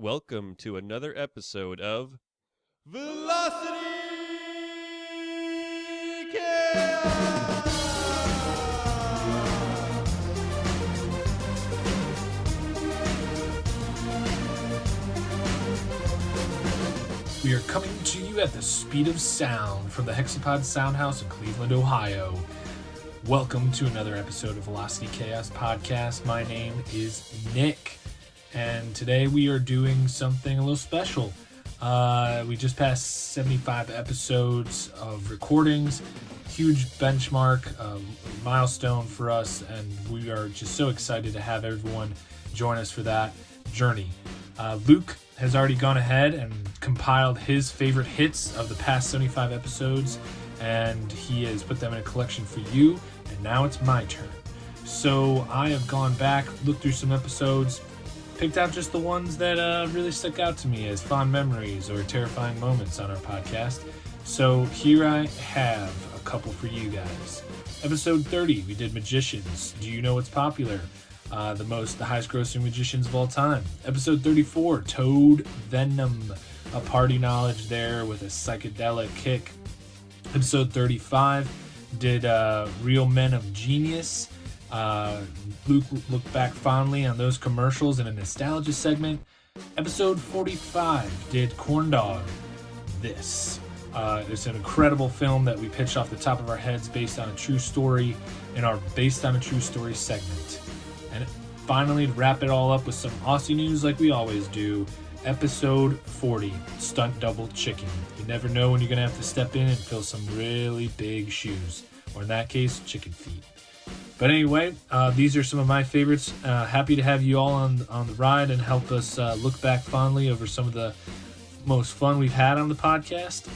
Welcome to another episode of Velocity Chaos! We are coming to you at the speed of sound from the Hexapod Soundhouse in Cleveland, Ohio. Welcome to another episode of Velocity Chaos Podcast. My name is Nick, and today we are doing something a little special. We just passed 75 episodes of recordings, huge benchmark, milestone for us, and we are just so excited to have everyone join us for that journey. Luke has already gone ahead and compiled his favorite hits of the past 75 episodes, and he has put them in a collection for you, and now it's my turn. So I have gone back, looked through some episodes, picked out just the ones that really stuck out to me as fond memories or terrifying moments on our podcast. So here I have a couple for you guys. Episode 30, we did Magicians. Do you know what's popular? The highest grossing magicians of all time. Episode 34, Toad Venom. A party knowledge there with a psychedelic kick. Episode 35 did Real Men of Genius. Luke looked back fondly on those commercials in a nostalgia segment. Episode 45 did Corndog. It's an incredible film that we pitched off the top of our heads based on a true story in our Based on a True Story segment. And finally, to wrap it all up with some Aussie news like we always do, episode 40, Stunt Double Chicken. You never know when you're going to have to step in and fill some really big shoes, or in that case, chicken feet. But anyway, these are some of my favorites. Happy to have you all on the ride and help us look back fondly over some of the most fun we've had on the podcast.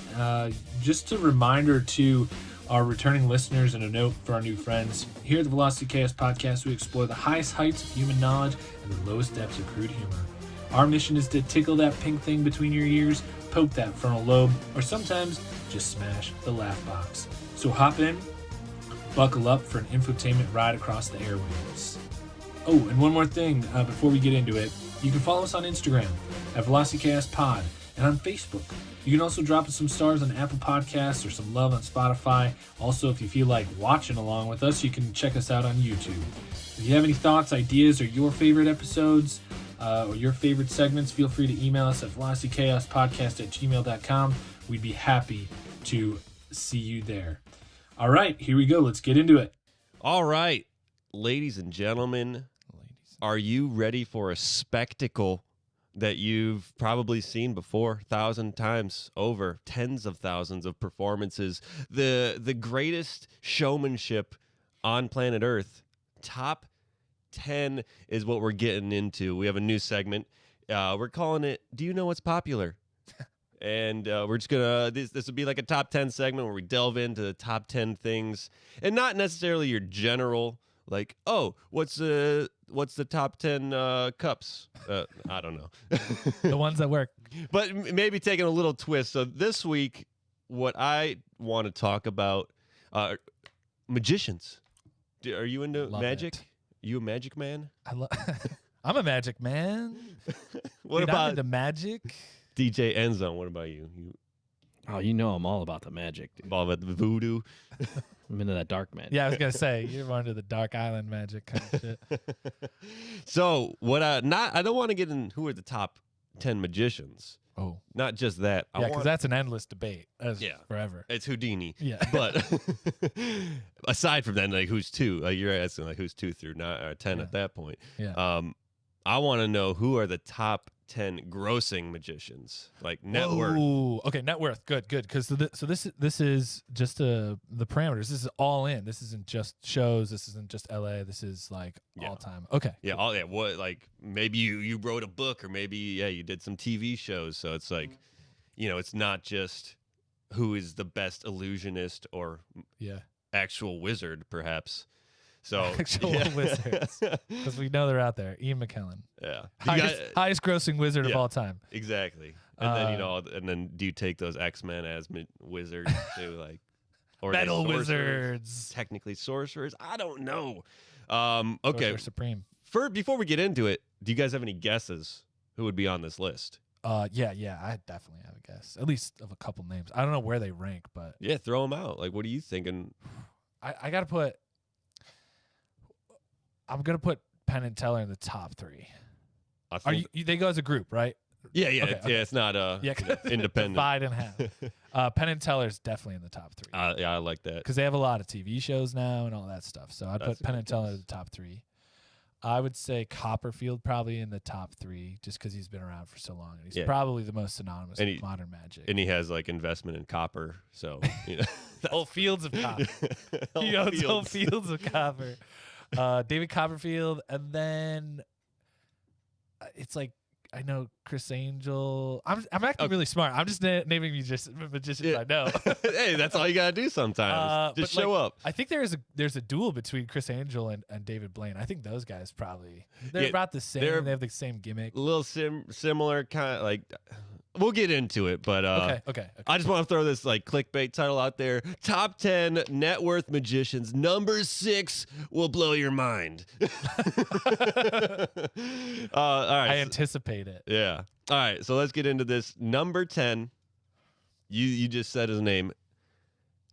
Just a reminder to our returning listeners and a note for our new friends. Here at the Velocity Chaos Podcast, we explore the highest heights of human knowledge and the lowest depths of crude humor. Our mission is to tickle that pink thing between your ears, poke that frontal lobe, or sometimes just smash the laugh box. So hop in, buckle up for an infotainment ride across the airwaves. Oh, and one more thing before we get into it. You can follow us on Instagram at Velocity Chaos Pod and on Facebook. You can also drop us some stars on Apple Podcasts or some love on Spotify. Also, if you feel like watching along with us, you can check us out on YouTube. If you have any thoughts, ideas, or your favorite episodes, or your favorite segments, feel free to email us at velocitychaospodcast@gmail.com. We'd be happy to see you there. All right, here we go. Let's get into it. All right, ladies and gentlemen, are you ready for a spectacle that you've probably seen before 1,000 times over, tens of thousands of performances, the greatest showmanship on planet Earth? Top 10 is what we're getting into. We have a new segment. We're calling it, Do You Know What's Popular? And we're just going to, this would be like a top 10 segment where we delve into the top 10 things, and not necessarily your general, like, oh, what's the top 10 cups? I don't know. The ones that work. But maybe taking a little twist. So this week, what I want to talk about, magicians. Are you into Love magic? it. You a magic man? I'm a magic man. What Dude, about I'm into magic? DJ Endzone? What about you? Oh, you know I'm all about the magic, dude. All about the voodoo? I'm into that dark magic. Yeah, I was gonna say you're more into the Dark Island magic kind of shit. So I don't want to get in who are the top 10 magicians. Oh, Not just that. yeah, because that's an endless debate. That's Yeah. forever. It's Houdini. Yeah, But aside from that, like who's two? You're asking like who's 2 through 9 or 10 Yeah. at that point. yeah. I want to know who are the top 10 grossing magicians, like net worth. Ooh, okay, net worth. Good. Because this is just the parameters. This is all in. This isn't just shows. This isn't just LA. This is like all time. Okay. Yeah, what, like maybe you wrote a book, or maybe you did some TV shows. So it's like, it's not just who is the best illusionist or Yeah. actual wizard, perhaps. So Actual wizards, because we know they're out there. Ian McKellen, Yeah, highest grossing wizard of Yeah. all time. exactly. And then and then do you take those X-Men as wizards too, like, or are they Metal sorcerers? wizards. Technically sorcerers. I don't know. Okay, Sorcerer Supreme. before we get into it, do you guys have any guesses who would be on this list. Yeah, I definitely have a guess. At least of a couple names. I don't know where they rank, but Yeah, throw them out. Like, what are you thinking? I gotta put. I'm gonna put Penn and Teller in the top 3. Are you? They go as a group, right? Yeah. Okay. Yeah, it's not independent. Divide in half. Penn and Teller's definitely in the top 3. Yeah, I like that. Because they have a lot of TV shows now and all that stuff. So I'd That's put Penn a and good Teller guess. in the top 3. I would say Copperfield probably in the top 3 just because he's been around for so long. And he's probably the most synonymous with modern magic. And he has like investment in copper. So, whole fields of copper. He owns whole fields of copper. David Copperfield. And then it's like, I know Chris Angel. I'm acting really smart. I'm just naming you just magicians I know. Hey, that's all you gotta do sometimes. Just show up. I think there's a duel between Chris Angel and David Blaine. I think those guys probably they're about the same. They have the same gimmick. A little similar kind of like. We'll get into it, but okay. I just want to throw this like clickbait title out there. Top 10 net worth magicians. Number 6 will blow your mind. All right. I anticipate it. Yeah. All right. So let's get into this. Number 10. You just said his name.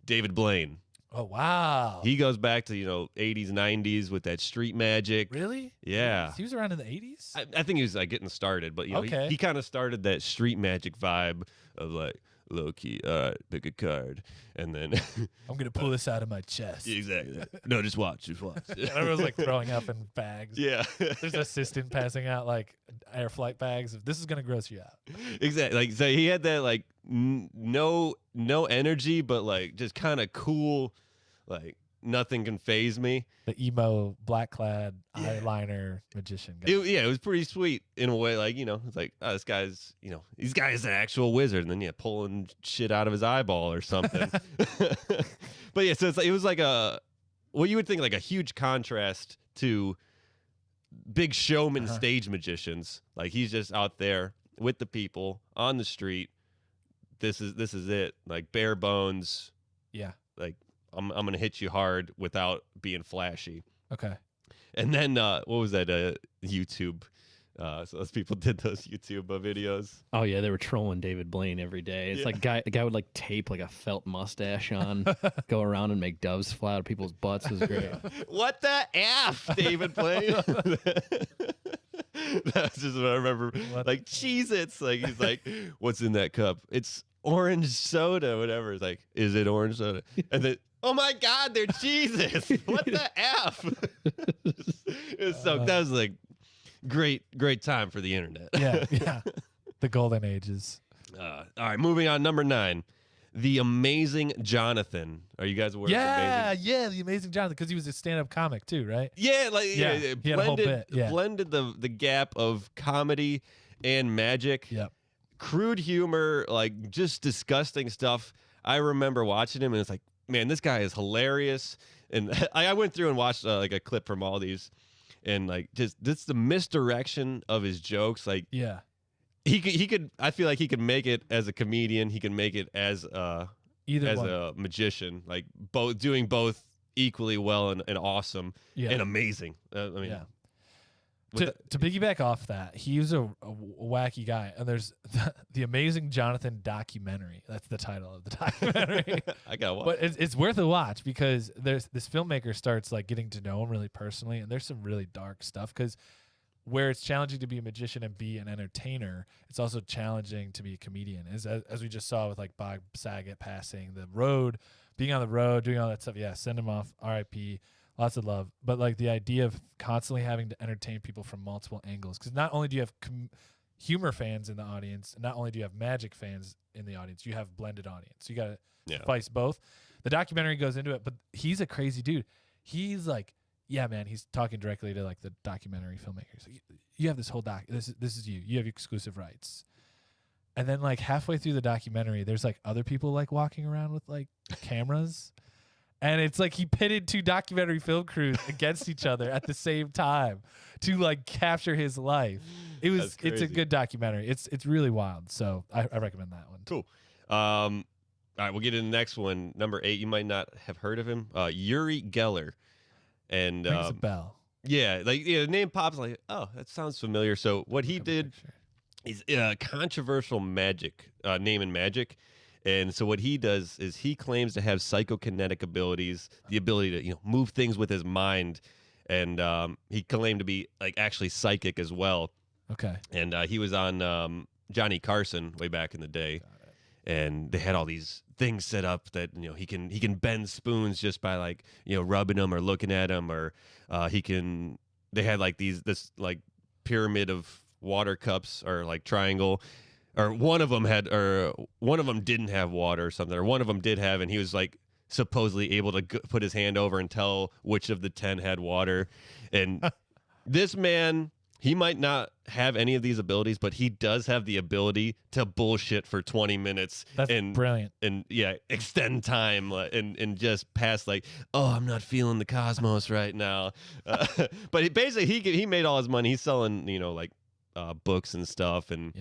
David Blaine. Oh wow. He goes back to 80s, 90s with that street magic. Really? Yeah. He was around in the 80s? I think he was like getting started, but Okay. he kind of started that street magic vibe of like low key. All right, pick a card, and then I'm gonna pull this out of my chest. exactly. No, just watch. Everyone's like throwing up in bags. Yeah. There's an assistant passing out like air flight bags. This is gonna gross you out. Exactly. Like so, he had that like no energy, but like just kind of cool. Like nothing can phase me. The emo black clad eyeliner magician guy. It was pretty sweet in a way. Like it's like this guy's these guys an actual wizard, and then pulling shit out of his eyeball or something. But yeah, so it was like what you would think like a huge contrast to big showman stage magicians. Like he's just out there with the people on the street. This is it. Like bare bones. Yeah. Like I'm gonna hit you hard without being flashy. Okay. And then what was that? YouTube. So those people did those YouTube videos. Oh yeah, they were trolling David Blaine every day. It's like the guy would like tape like a felt mustache on, go around and make doves fly out of people's butts. It was great. What the F, David Blaine? That's just what I remember. Like Cheez-Its. Like he's like, what's in that cup? It's orange soda, whatever. It's like, is it orange soda? And then, oh my God, they're Cheez-Its. What the F? It was so that was like great time for the internet. Yeah. The golden ages. All right, moving on. Number 9, The Amazing Jonathan. Are you guys aware of The Amazing? The Amazing Jonathan, because he was a stand-up comic too, right? Yeah, like he had a whole bit. Yeah. Blended the gap of comedy and magic. Yep. Crude humor, like just disgusting stuff. I remember watching him and it's like, man, this guy is hilarious. And I went through and watched like a clip from all these, and like just the misdirection of his jokes. Like, yeah, he could. I feel like he could make it as a comedian. He can make it as a magician. Like doing both equally well and awesome and amazing. I mean. Yeah. To piggyback off that, he was a wacky guy, and there's the Amazing Jonathan documentary. That's the title of the documentary. I gotta watch. But it's worth a watch because there's this filmmaker starts like getting to know him really personally, and there's some really dark stuff. Because where it's challenging to be a magician and be an entertainer, it's also challenging to be a comedian. As we just saw with like Bob Saget passing the road, being on the road, doing all that stuff. Yeah, send him off. R.I.P. Lots of love. But like the idea of constantly having to entertain people from multiple angles. Because not only do you have humor fans in the audience, not only do you have magic fans in the audience, you have blended audience. You got to splice both. The documentary goes into it, but he's a crazy dude. He's like, yeah, man, he's talking directly to like the documentary filmmakers. Like, you have this whole this is you. You have exclusive rights. And then like halfway through the documentary, there's like other people like walking around with like cameras. And it's like he pitted 2 documentary film crews against each other at the same time to like capture his life. It's a good documentary. It's really wild. So I recommend that one. Cool. All right, we'll get into the next one. Number 8, you might not have heard of him. Uri Geller. And rings a bell. Yeah, like the name pops like, oh, that sounds familiar. So what he did He's a controversial magic name in magic. And so what he does is he claims to have psychokinetic abilities, the ability to move things with his mind, and he claimed to be like actually psychic as well. Okay. And he was on Johnny Carson way back in the day, and they had all these things set up that he can bend spoons just by like rubbing them or looking at them, or they had like this like pyramid of water cups or like triangle. Or one of them didn't have water or something, or one of them did have, and he was like supposedly able to put his hand over and tell which of the 10 had water. And this man, he might not have any of these abilities, but he does have the ability to bullshit for 20 minutes. That's brilliant. And extend time and just pass like, oh, I'm not feeling the cosmos right now. But he made all his money. He's selling like books and stuff, and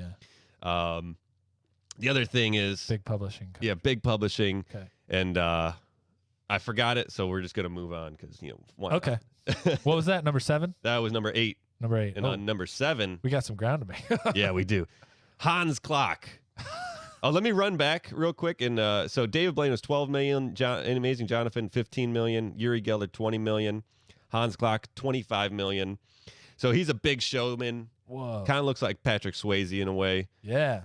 the other thing is big publishing. Big publishing. Okay. And I forgot it, so we're just gonna move on because Okay. What was that? Number 7? That was number 8. Number 8. And on number 7, we got some ground to make. yeah, we do. Hans Klock. Oh, let me run back real quick. And so David Blaine was 12 million. Amazing Jonathan 15 million. Uri Geller 20 million. Hans Klock 25 million. So he's a big showman. Whoa. Kind of looks like Patrick Swayze in a way. Yeah.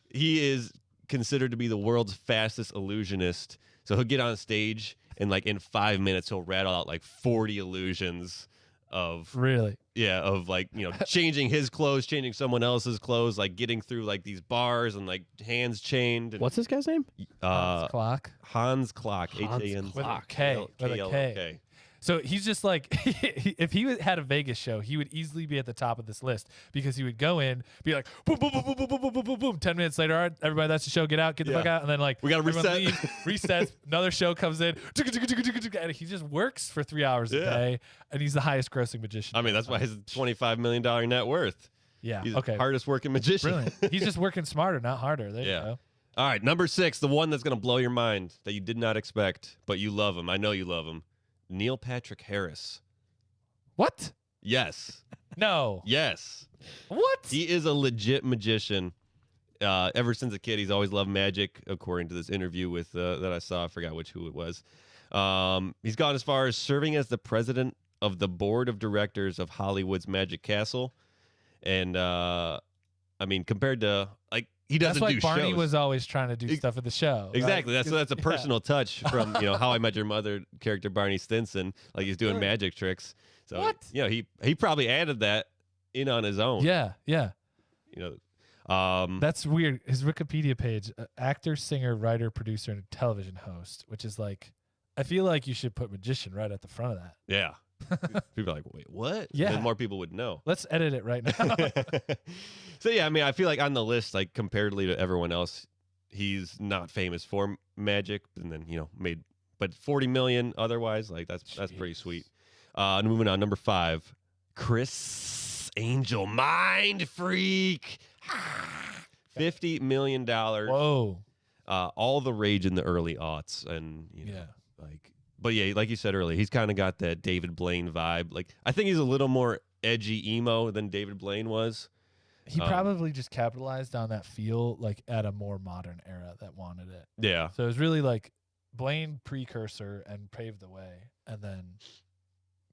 He is considered to be the world's fastest illusionist. So he'll get on stage and like in 5 minutes he'll rattle out like 40 illusions of really. Yeah, of like, changing his clothes, changing someone else's clothes, like getting through like these bars and like hands chained. And, What's this guy's name? Hans Klock. Hans Klock. Hans With a K. With a K. So he's just like, if he had a Vegas show, he would easily be at the top of this list because he would go in, be like, boom, boom, boom, boom, boom, boom, boom, boom, boom. 10 minutes later, all right, everybody, that's the show. Get out, get the fuck out. And then like, we got to reset. Leaves, resets. Another show comes in. And he just works for 3 hours a day. And he's the highest grossing magician. I mean, that's why he's $25 million net worth. Yeah. He's okay. the hardest working magician. Brilliant. He's just working smarter, not harder. There you go. All right. Number 6, the one that's going to blow your mind that you did not expect, but you love him. I know you love him. Neil Patrick Harris. What? Yes. No. Yes. What? He is a legit magician. Ever since a kid, he's always loved magic, according to this interview with that I saw. I forgot who it was. He's gone as far as serving as the president of the board of directors of Hollywood's Magic Castle. And, I mean, compared to, like, he doesn't do shows. That's why Barney was always trying to do stuff at the show. Exactly. Right? That's a personal touch from How I Met Your Mother character Barney Stinson. Like he's doing magic tricks. So what? He probably added that in on his own. Yeah. That's weird. His Wikipedia page: actor, singer, writer, producer, and television host. Which is like, I feel like you should put magician right at the front of that. Yeah. People are like, wait, what? Yeah. Then more people would know. Let's edit it right now. So, yeah, I mean, I feel like on the list, like, comparatively to everyone else, he's not famous for magic, and then, but 40 million otherwise, like, that's pretty sweet. Moving on, number 5, Chris Angel, Mind Freak. $50 million. Whoa. All the rage in the early aughts, and, But yeah, like you said earlier, he's kind of got that David Blaine vibe. Like, I think he's a little more edgy emo than David Blaine was. He probably just capitalized on that feel, like at a more modern era that wanted it. Yeah. So it was really like Blaine precursor and paved the way, and then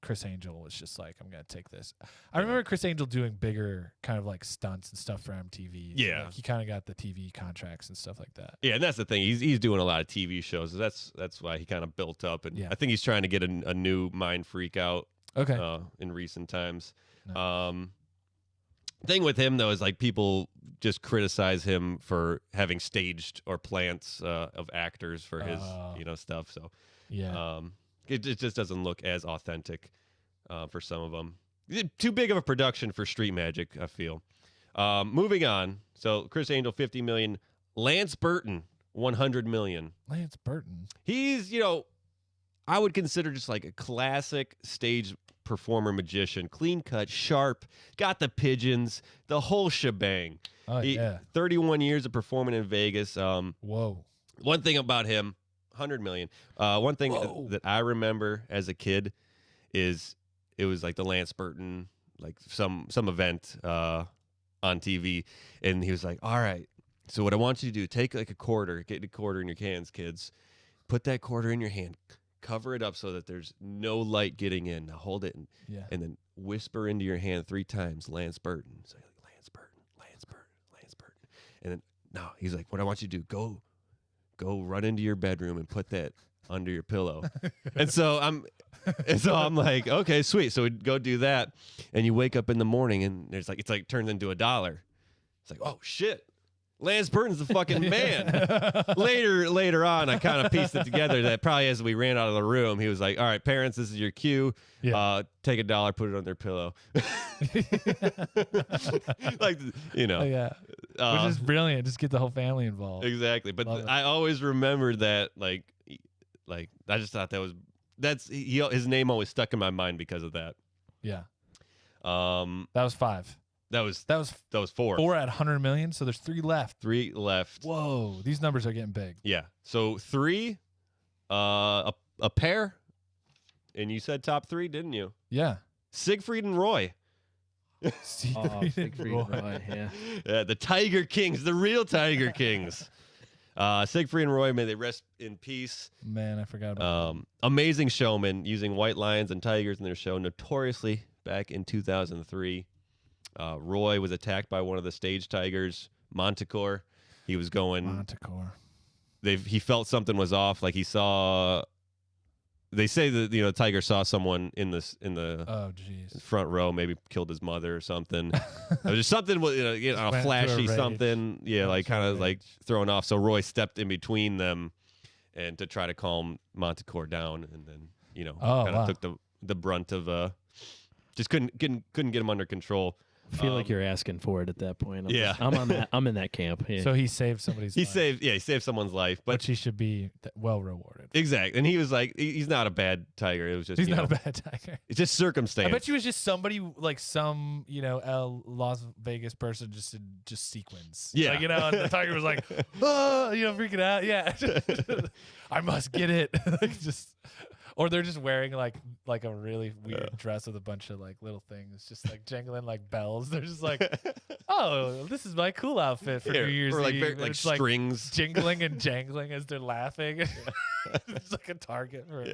Chris Angel was just like, I'm gonna take this. I remember Chris Angel doing bigger kind of like stunts and stuff for MTV. Yeah. Like he kind of got the TV contracts and stuff like that. Yeah, and that's the thing. He's doing a lot of TV shows. That's why he kind of built up, and I think he's trying to get a new Mind Freak out. Okay. In recent times. Nice. Thing with him though is like people just criticize him for having staged or plants of actors for his stuff. So it just doesn't look as authentic for some of them. Too big of a production for street magic, I feel. Moving on. So Chris Angel, 50 million. Lance Burton, 100 million. Lance Burton. He's, I would consider just like a classic stage performer magician. Clean cut, sharp, got the pigeons, the whole shebang. Oh, 31 years of performing in Vegas. Whoa. One thing about him, 100 million. One thing that I remember as a kid is it was like the Lance Burton, like some event on TV, and he was like, "All right, so what I want you to do, take like a quarter, get a quarter in your hands, kids. Put that quarter in your hand, cover it up so that there's no light getting in. Now hold it, and then whisper into your hand 3 times, Lance Burton. So like, Lance Burton, Lance Burton, Lance Burton. And then no, he's like, what I want you to do, go run into your bedroom and put that under your pillow. and so I'm like, okay, sweet. So we go do that, and you wake up in the morning, and it's like turned into $1. It's like, oh shit. Lance Burton's the fucking man. Later on, I kind of pieced it together that probably as we ran out of the room, he was like, all right, parents, this is your cue. Yeah. Take $1, put it on their pillow. Like, you know. Yeah. Which is brilliant. Just get the whole family involved. Exactly. But I always remembered that, like I just thought his name always stuck in my mind because of that. Yeah. That was 5. That was 4. 4 at 100 million, so there's 3 left. 3 left. Whoa, these numbers are getting big. Yeah. So 3, a pair, and you said top 3, didn't you? Yeah. Siegfried and Roy. Siegfried and Roy. Yeah. The Tiger Kings, the real Tiger Kings. Siegfried and Roy, may they rest in peace. Man, I forgot about amazing showmen using white lions and tigers in their show, notoriously back in 2003. Roy was attacked by one of the stage tigers, Manticore. He was going. Manticore. He felt something was off. Like he saw. They say that the tiger saw someone in the front row, maybe killed his mother or something. Or just something with a flashy something. Yeah, like kind of like thrown off. So Roy stepped in between them, and to try to calm Manticore down, and then kind of took the brunt of just couldn't get him under control. I feel like you're asking for it at that point. I'm in that camp. Yeah. So he saved somebody's life. He saved someone's life, but he should be well rewarded. Exactly. And he was like, he's not a bad tiger. It was just he's not a bad tiger. It's just circumstance. I bet you it was just somebody like some Las Vegas person just sequence. Yeah. Like, and the tiger was like, freaking out. Yeah. I must get it. Or they're just wearing like a really weird dress with a bunch of like little things, just like jangling like bells. They're just like, oh, this is my cool outfit for New Year's or like Eve. Like strings jingling and jangling as they're laughing. It's like a target for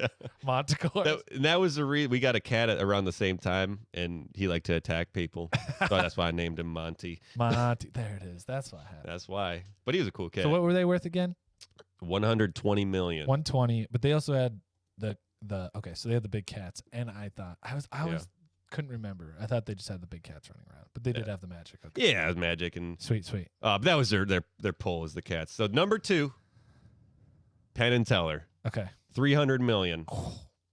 Manticore. That was we got a cat around the same time, and he liked to attack people. So that's why I named him Monty. Monty, there it is. That's what happened. That's why. But he was a cool cat. So what were they worth again? 120 million. 120, but they also had so they had the big cats, and I couldn't remember. I thought they just had the big cats running around, but they did have the magic. Okay. Yeah, it was magic and sweet. But that was their pull is the cats. So number 2, Penn and Teller. Okay, 300 million.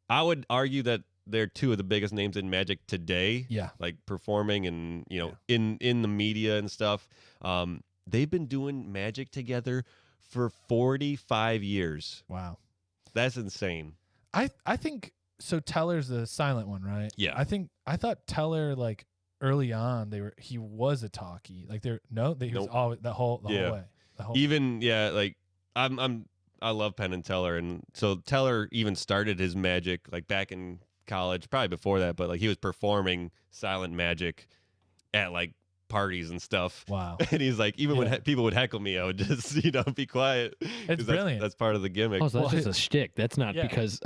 I would argue that they're 2 of the biggest names in magic today. Yeah, like performing and in the media and stuff. They've been doing magic together for 45 years. Wow, that's insane. I think so. Teller's the silent one, right? Yeah. I thought Teller, like early on, he was a talkie. Like he was always the whole way. Like I love Penn and Teller, and so Teller even started his magic like back in college, probably before that, but like he was performing silent magic at like parties and stuff. Wow. And he's like, even when people would heckle me, I would just be quiet. It's brilliant. That's part of the gimmick. Oh, so that's just a shtick. That's not because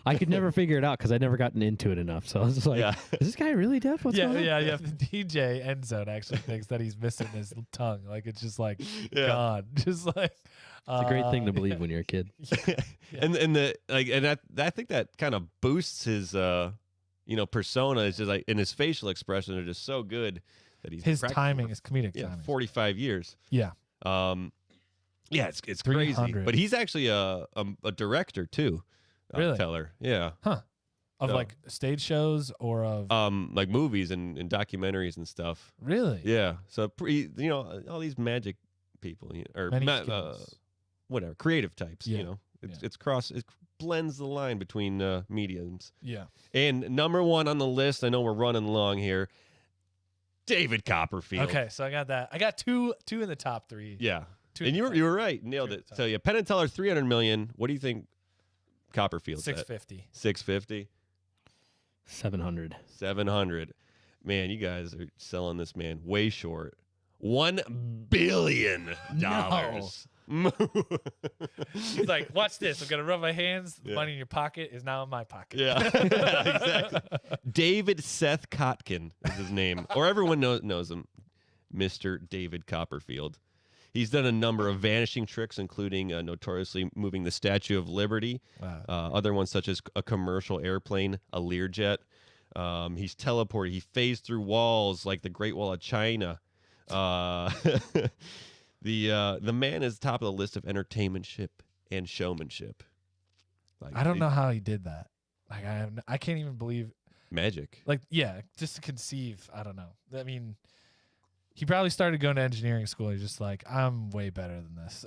I could never figure it out because I'd never gotten into it enough. So I was just like, is this guy really deaf? What's going on? Yeah. The DJ Endzone actually thinks that he's missing his tongue. Like it's just like gone. Just like it's a great thing to believe when you're a kid. I think that kind of boosts his persona. It's just like, and his facial expressions are just so good. His timing is comedic timing. 45 years. Yeah. It's crazy. But he's actually a director too. Really? Teller. Yeah. Huh. Of like stage shows or of like movies and documentaries and stuff. Really? Yeah. So all these magic people or whatever creative types. Yeah. It blends the line between mediums. Yeah. And number 1 on the list. I know we're running long here. David Copperfield. Okay, so I got that. I got two in the top 3. Yeah, and you were right, nailed it. So Penn and Teller 300 million. What do you think Copperfield's 650. At? 650. 700. 700. man, you guys are selling this man way short. $1 billion. He's like, watch this. I'm gonna rub my hands. The Yeah. money in your pocket is now in my pocket. Yeah, exactly. David Seth Kotkin is his name, or everyone knows him, Mr. David Copperfield. He's done a number of vanishing tricks, including notoriously moving the Statue of Liberty. Wow. Other ones such as a commercial airplane, a Learjet. He's teleported. He phased through walls like the Great Wall of China. The man is top of the list of entertainmentship and showmanship. Like, I don't know how he did that. Like I can't even believe. Magic. Like, yeah, just to conceive. I don't know. I mean, he probably started going to engineering school. He's just like, I'm way better than this.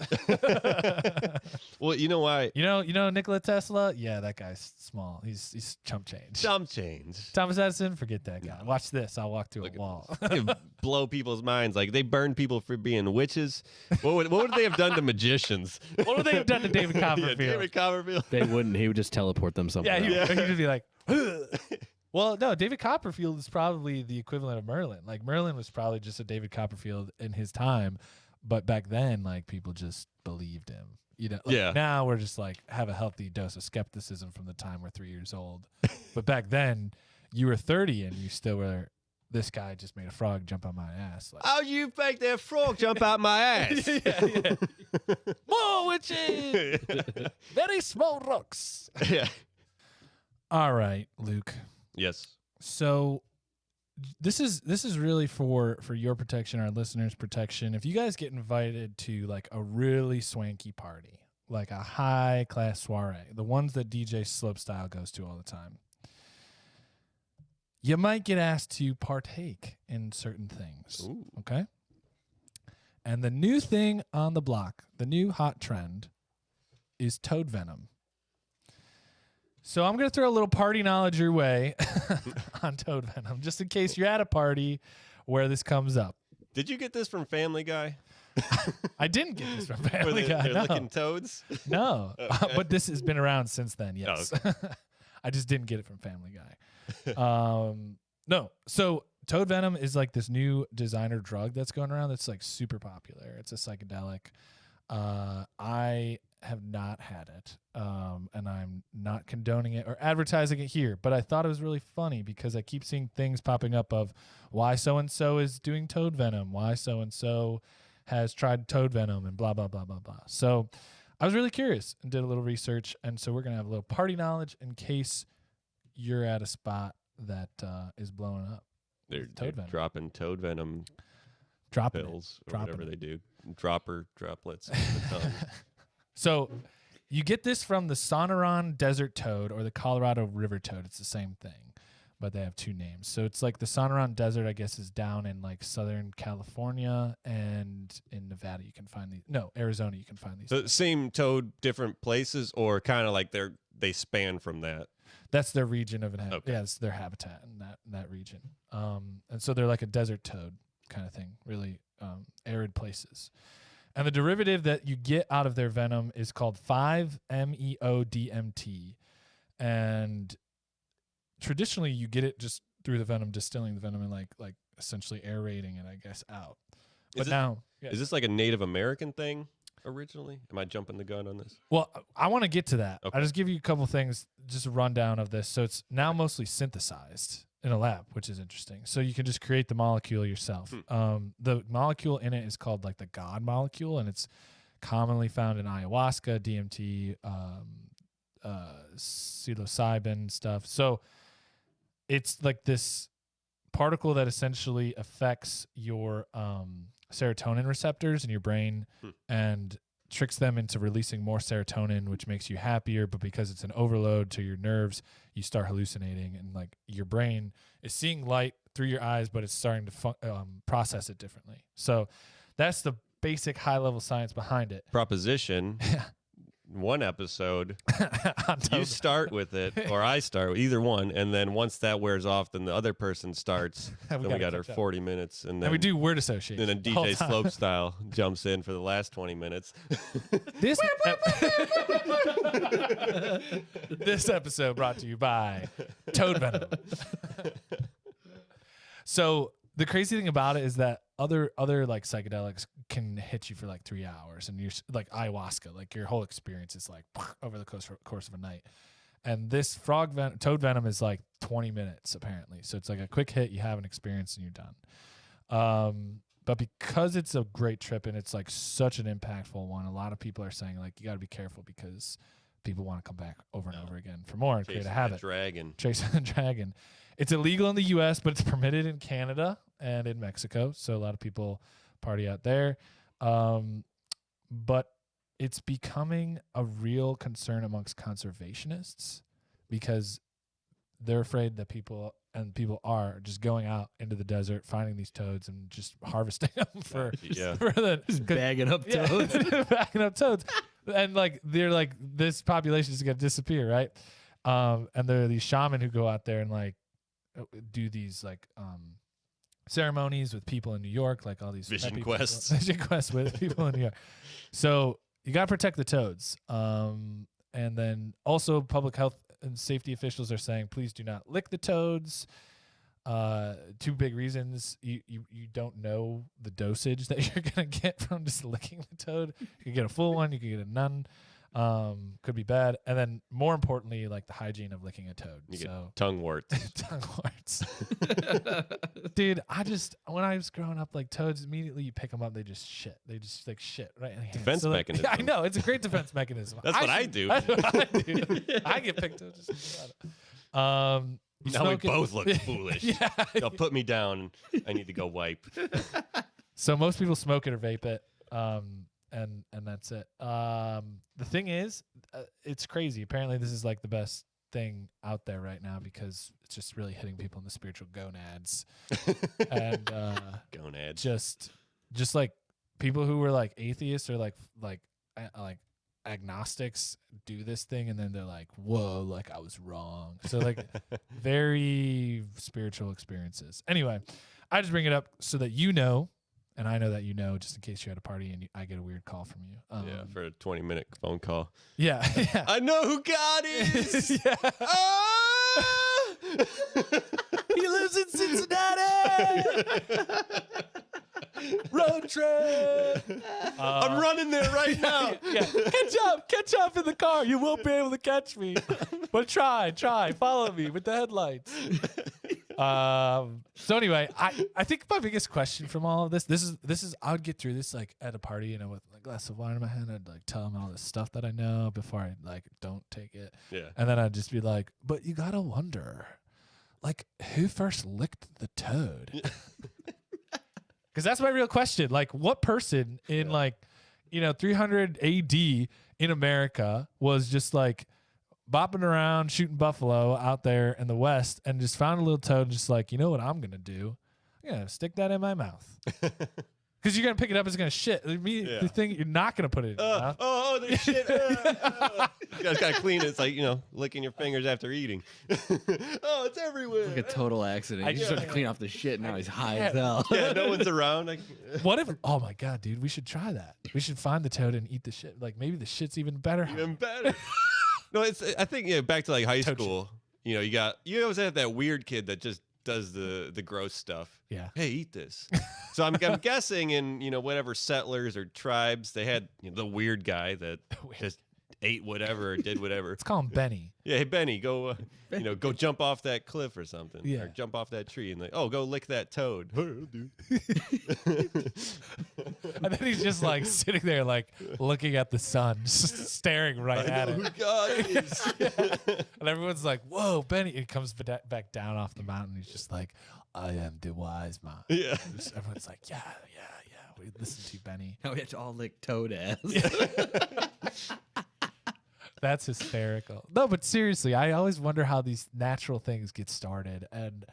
Well, you know why? You know Nikola Tesla? Yeah, that guy's small. He's chump change. Chump change. Thomas Edison, forget that guy. Watch this. I'll walk through a wall. Blow people's minds. Like, they burn people for being witches. What would they have done to magicians? What would they have done to David Copperfield? Yeah, David Copperfield. They wouldn't. He would just teleport them somewhere. Yeah, else. he'd just be like, well, no, David Copperfield is probably the equivalent of Merlin. Like, Merlin was probably just a David Copperfield in his time, but back then, like, people just believed him. You know, like, Yeah. Now we're just like have a healthy dose of skepticism from the time we're 3 years old. But back then, you were 30 and you still were. This guy just made a frog jump on my ass. Like, How you make that frog jump out my ass? yeah. More witches, very small rocks. Yeah. All right, Luke. Yes. So this is really for your protection, our listeners' protection. If you guys get invited to like a really swanky party, like a high class soiree, the ones that DJ Slopestyle goes to all the time, you might get asked to partake in certain things. Ooh. Okay. And the new thing on the block, the new hot trend, is Toad Venom. So I'm going to throw a little party knowledge your way on Toad Venom, just in case you're at a party where this comes up. Did you get this from Family Guy? I didn't get this from Where Family Guy. they're No. licking toads? No. Okay. But this has been around since then, yes. Oh, I just didn't get it from Family Guy. No. So Toad Venom is like this new designer drug that's going around that's like super popular. It's a psychedelic. I have not had it, and I'm not condoning it or advertising it here, but I thought it was really funny because I keep seeing things popping up of why so-and-so is doing Toad Venom, why so-and-so has tried Toad Venom, and blah, blah, blah, blah, blah. So I was really curious and did a little research, and so we're going to have a little party knowledge in case you're at a spot that is blowing up. They're Toad Venom. dropping Toad Venom Dropping it. pills or Dropping whatever it. they do. Droplets. On the tongue. So you get this from the Sonoran Desert Toad or the Colorado River Toad. It's the same thing, but they have two names. So it's like the Sonoran Desert, I guess, is down in like Southern California, and in Nevada you can find these. No, Arizona you can find these. The same toad, different places, or kind of like they span from that. That's their region of inhabitation. Okay. Yeah, it's their habitat in that region. And so they're like a desert toad kind of thing, really arid places. And the derivative that you get out of their venom is called 5-MeO-DMT. And traditionally you get it just through the venom, distilling the venom and like essentially aerating it, I guess, out. But now... Yeah. Is this like a Native American thing originally? Am I jumping the gun on this? Well, I want to get to that. Okay. I'll just give you a couple things, just a rundown of this. So it's now mostly synthesized in a lab, which is interesting. So you can just create the molecule yourself. The molecule in it is called like the God molecule, and it's commonly found in ayahuasca, DMT, psilocybin stuff. So it's like this particle that essentially affects your serotonin receptors in your brain and tricks them into releasing more serotonin, which makes you happier. But because it's an overload to your nerves, you start hallucinating, and like your brain is seeing light through your eyes, but it's starting to process it differently. So that's the basic high level science behind it. Proposition. One episode, On you Toad- start with it, or I start with either one, and then once that wears off, then the other person starts. Then we gotta got our catch up. 40 minutes, and then and we do word association. And then the whole DJ time. Slopestyle jumps in for the last 20 minutes. This this episode brought to you by Toad Venom. So the crazy thing about it is that other like psychedelics can hit you for like 3 hours, and you're like ayahuasca, like your whole experience is like over the course of a night. And this toad venom is like 20 minutes apparently. So it's like a quick hit, you have an experience, and you're done. But because it's a great trip and it's like such an impactful one, a lot of people are saying like you got to be careful because people want to come back over and over again for more and create a habit. Chasing the dragon. It's illegal in the U.S., but it's permitted in Canada and in Mexico. So a lot of people party out there. But it's becoming a real concern amongst conservationists because they're afraid that people are just going out into the desert, finding these toads and just harvesting them for just bagging up toads. Bagging up toads. And like they're like, this population is gonna disappear, right? And there are these shaman who go out there and like do these like ceremonies with people in New York, like all these vision quests with people in New York. So you gotta protect the toads. And then also public health and safety officials are saying, please do not lick the toads. Two big reasons. You don't know the dosage that you're going to get from just licking the toad. You could get a full one. You could get a none. Could be bad. And then more importantly, like the hygiene of licking a toad. You get tongue warts. Tongue warts. Dude, when I was growing up, like toads, immediately you pick them up, they just shit. They just like shit right in the hand. Defense mechanism. Yeah, I know. It's a great defense mechanism. That's what I do. That's what I do. I get picked up just about it. Now we both look foolish. Yeah. They'll put me down. I need to go wipe. So most people smoke it or vape it. And that's it. The thing is, it's crazy. Apparently this is like the best thing out there right now because it's just really hitting people in the spiritual gonads. And gonads. Just like people who were like atheists or like agnostics do this thing and then they're like, whoa, like I was wrong. So like very spiritual experiences. Anyway, I just bring it up so that you know, and I know that you know, just in case you're at a party and I get a weird call from you. Yeah, for a 20-minute phone call. Yeah. I know who God is. Yeah. Ah! He lives in Cincinnati. Road trip. I'm running there right now. Yeah. Catch up in the car. You won't be able to catch me. But try. Follow me with the headlights. So anyway, I think my biggest question from all of this is I would get through this like at a party, you know, with a glass of wine in my hand. I'd like tell them all this stuff that I know before I like don't take it. Yeah. And then I'd just be like, but you gotta wonder, like, who first licked the toad? Because that's my real question. Like, what person in 300 AD in America was just like bopping around shooting buffalo out there in the West and just found a little toad and just like, you know what I'm going to do? I'm going to stick that in my mouth. Because you're going to pick it up, it's going to shit. The thing, you're not going to put it in your mouth. Oh, the shit. You guys got to clean it. It's like, licking your fingers after eating. Oh, it's everywhere. Like a total accident. He just started to clean off the shit. Now he's high as hell. Yeah, no one's around. What if, oh my God, dude, we should try that. We should find the toad and eat the shit. Like maybe the shit's even better. Even better. No, I think back to like high school. You always have that weird kid that just does the gross stuff. Yeah. Hey, eat this. So I'm guessing in whatever settlers or tribes they had the weird guy that just ate whatever or did whatever. Let's call him Benny. Yeah, hey Benny, go go jump off that cliff or something. Yeah. Or jump off that tree and go lick that toad. And then he's just like sitting there like looking at the sun, just staring right at it. Who God is. And everyone's like, whoa, Benny. And he comes back down off the mountain. He's just like, I am the wise man. Yeah. Everyone's like, yeah. We listen to Benny. Now we have to all lick toad ass. That's hysterical. No, but seriously, I always wonder how these natural things get started. And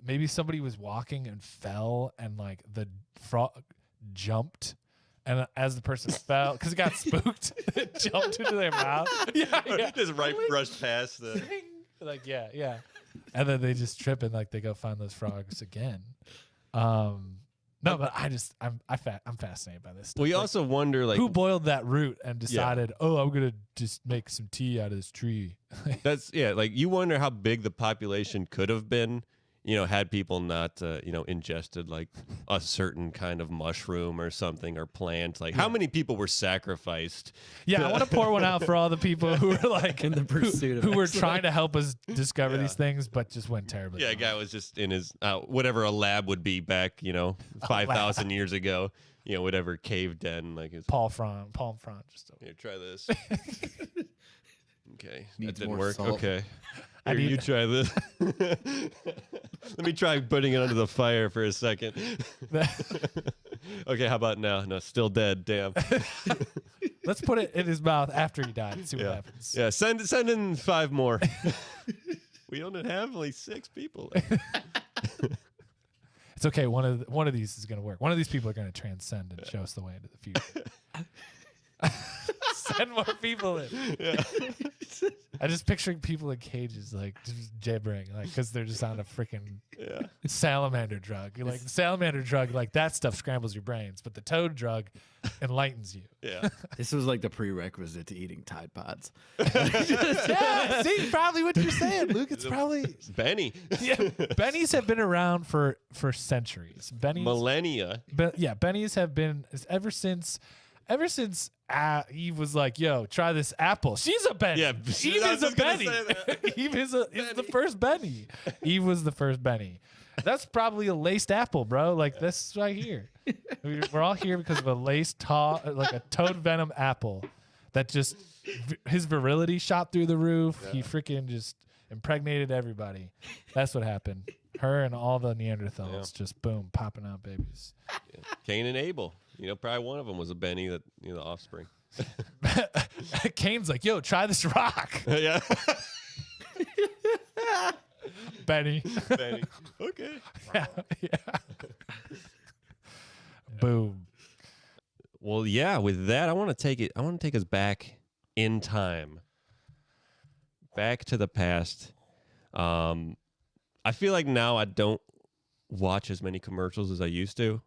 maybe somebody was walking and fell and like the frog jumped. And as the person fell, because it got spooked, it jumped into their mouth. Yeah. Just brushed past the... Like, yeah. And then they just trip and like they go find those frogs again. No, but I'm fascinated by this stuff. Well, you also wonder like who boiled that root and decided, I'm gonna just make some tea out of this tree. That's like you wonder how big the population could have been had people not, ingested like a certain kind of mushroom or something or plant. Like, how many people were sacrificed? Yeah, I want to pour one out for all the people who were like In the pursuit of who were excellence. trying to help us discover these things, but just went terribly. Yeah, a wrong. guy was just in his whatever a lab would be back, 5,000 years ago. Whatever cave den, like his. Palm front, just over. Here, try this. Okay, that Needs didn't more work. salt. Okay, I here, need- you try this. Let me try putting it under the fire for a second. Okay, how about now? No, still dead. Damn. Let's put it in his mouth after he died and see what happens. Yeah, send in 5 more. We only have only 6 people left. It's okay. One of these is going to work. One of these people are going to transcend and show us the way into the future. Send more people in. Yeah. I'm just picturing people in cages, like just gibbering, like because they're just on a freaking salamander drug. You're like the salamander drug, like that stuff scrambles your brains, but the toad drug enlightens you. Yeah. This was like the prerequisite to eating Tide Pods. Yeah, see, probably what you're saying, Luke. It's probably It's Benny. bennies have been around for centuries. Millennia. Bennies have been ever since Eve was like, "Yo, try this apple." She's a Benny. Yeah, Eve I is was a just gonna Benny. say that. Eve is the first Benny. Eve was the first Benny. That's probably a laced apple, bro. Like this right here. We're all here because of a laced, like a Toad Venom apple that just his virility shot through the roof. He freaking just impregnated everybody. That's what happened. Her and all the Neanderthals just boom, popping out babies. Yeah. Cain and Abel. Probably one of them was a Benny that the offspring. Cain's like, "Yo, try this rock." Yeah. Benny. Benny. Okay. Yeah. Boom. Well, yeah. With that, I want to take us back in time, back to the past. I feel like now I don't watch as many commercials as I used to.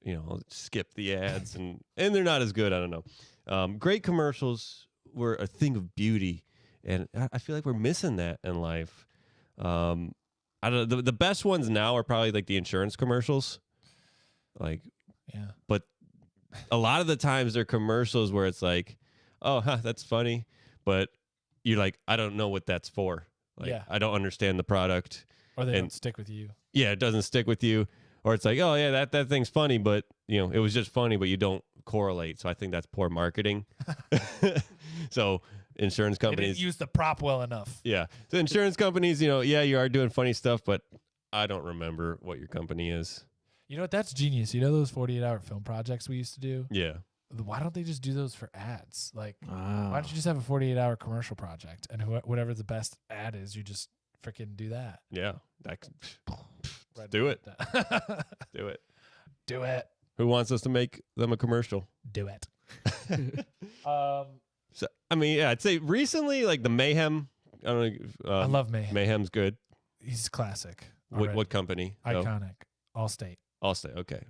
I'll skip the ads and they're not as good. I don't know. Great commercials were a thing of beauty, and I feel like we're missing that in life. I don't know. The best ones now are probably like the insurance commercials. Like, Yeah. but a lot of the times they're commercials where it's like, oh, that's funny, but you're like, I don't know what that's for. Like, Yeah. I don't understand the product. Or they And- don't stick with you. Yeah, it doesn't stick with you. Or it's like, oh yeah, that thing's funny, but it was just funny, but you don't correlate. So I think that's poor marketing. So insurance They companies, didn't use the prop well enough. yeah. So insurance companies, you are doing funny stuff, but I don't remember what your company is. You know what? That's genius. You know those 48-hour film projects we used to do? Yeah. Why don't they just do those for ads? Like, Wow. why don't you just have a 48-hour commercial project and whatever the best ad is, you just freaking do that. Yeah. Right. Do it. Do it. Do it. Who wants us to make them a commercial? Do it. So I mean, yeah, I'd say recently, like the Mayhem. I don't know. I love Mayhem. Mayhem's good. He's classic. What company? Oh, Iconic. Allstate. Allstate. Okay.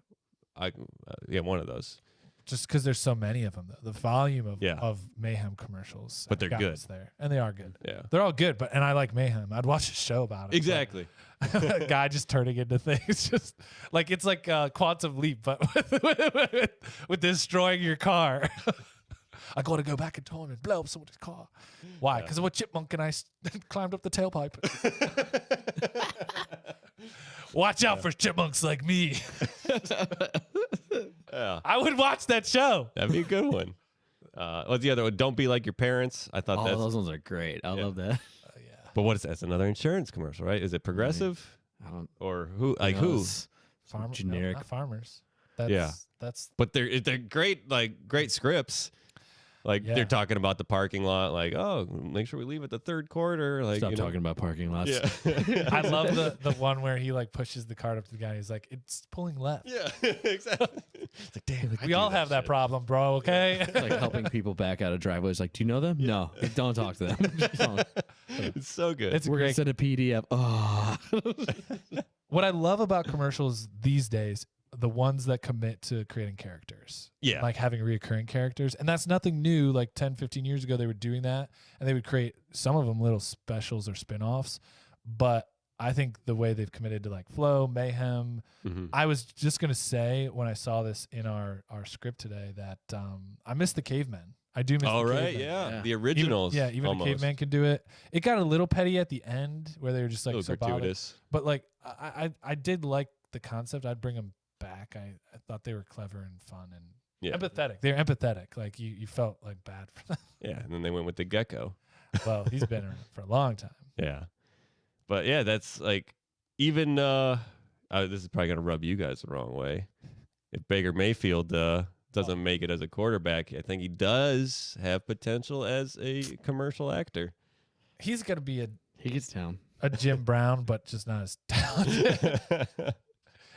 One of those. Just because there's so many of them, the volume Yeah. of Mayhem commercials. But they're got good. us there, and they are good. Yeah. They're all good, and I like Mayhem. I'd watch a show about it. Exactly. A guy just turning into things, just like it's like Quantum Leap, but with destroying your car. I got to go back in time and blow up someone's car. Why? Because of what chipmunk and I climbed up the tailpipe. Watch out for chipmunks like me. Yeah. I would watch that show. That'd be a good one. What's the other one? Don't be like your parents. I thought Oh, that's. those ones are great. I love that. But what is that? That's another insurance commercial, right? Is it Progressive I don't. or who? Like know, who? it's Farmer, generic. No, not farmers. That's, Yeah. That's But they're great, like great scripts. Like Yeah. they're talking about the parking lot, like, oh, make sure we leave at the third quarter. Like, Stop talking about parking lots. Yeah. I love the one where he like pushes the cart up to the guy. And he's like, "It's pulling left." Yeah, exactly. It's like, damn, I We do all have that shit. problem, bro. Okay. It's like helping people back out of driveways. Like, do you know them? No, don't talk to them. Just don't. It's so good. It's We're gonna great. send a PDF. Oh, What I love about commercials these days, the ones that commit to creating characters. Yeah. Like having reoccurring characters. And that's nothing new. Like 10, 15 years ago, they were doing that. And they would create some of them little specials or spin-offs. But I think the way they've committed to like flow, mayhem. I was just gonna say when I saw this in our script today that I miss the cavemen. I do miss All the right, cavemen. yeah. The originals. Even almost. a caveman can do it. It got a little petty at the end where they were just A like little so bothered. gratuitous. But like I did like the concept. I'd bring them back. I thought they were clever and fun and empathetic. They're empathetic. Like you felt like bad for them. Yeah, and then they went with the gecko. Well, he's been around for a long time. Yeah. But yeah, that's like even this is probably gonna rub you guys the wrong way. If Baker Mayfield doesn't make it as a quarterback, I think he does have potential as a commercial actor. He's gonna be He gets down. a Jim Brown, but just not as talented.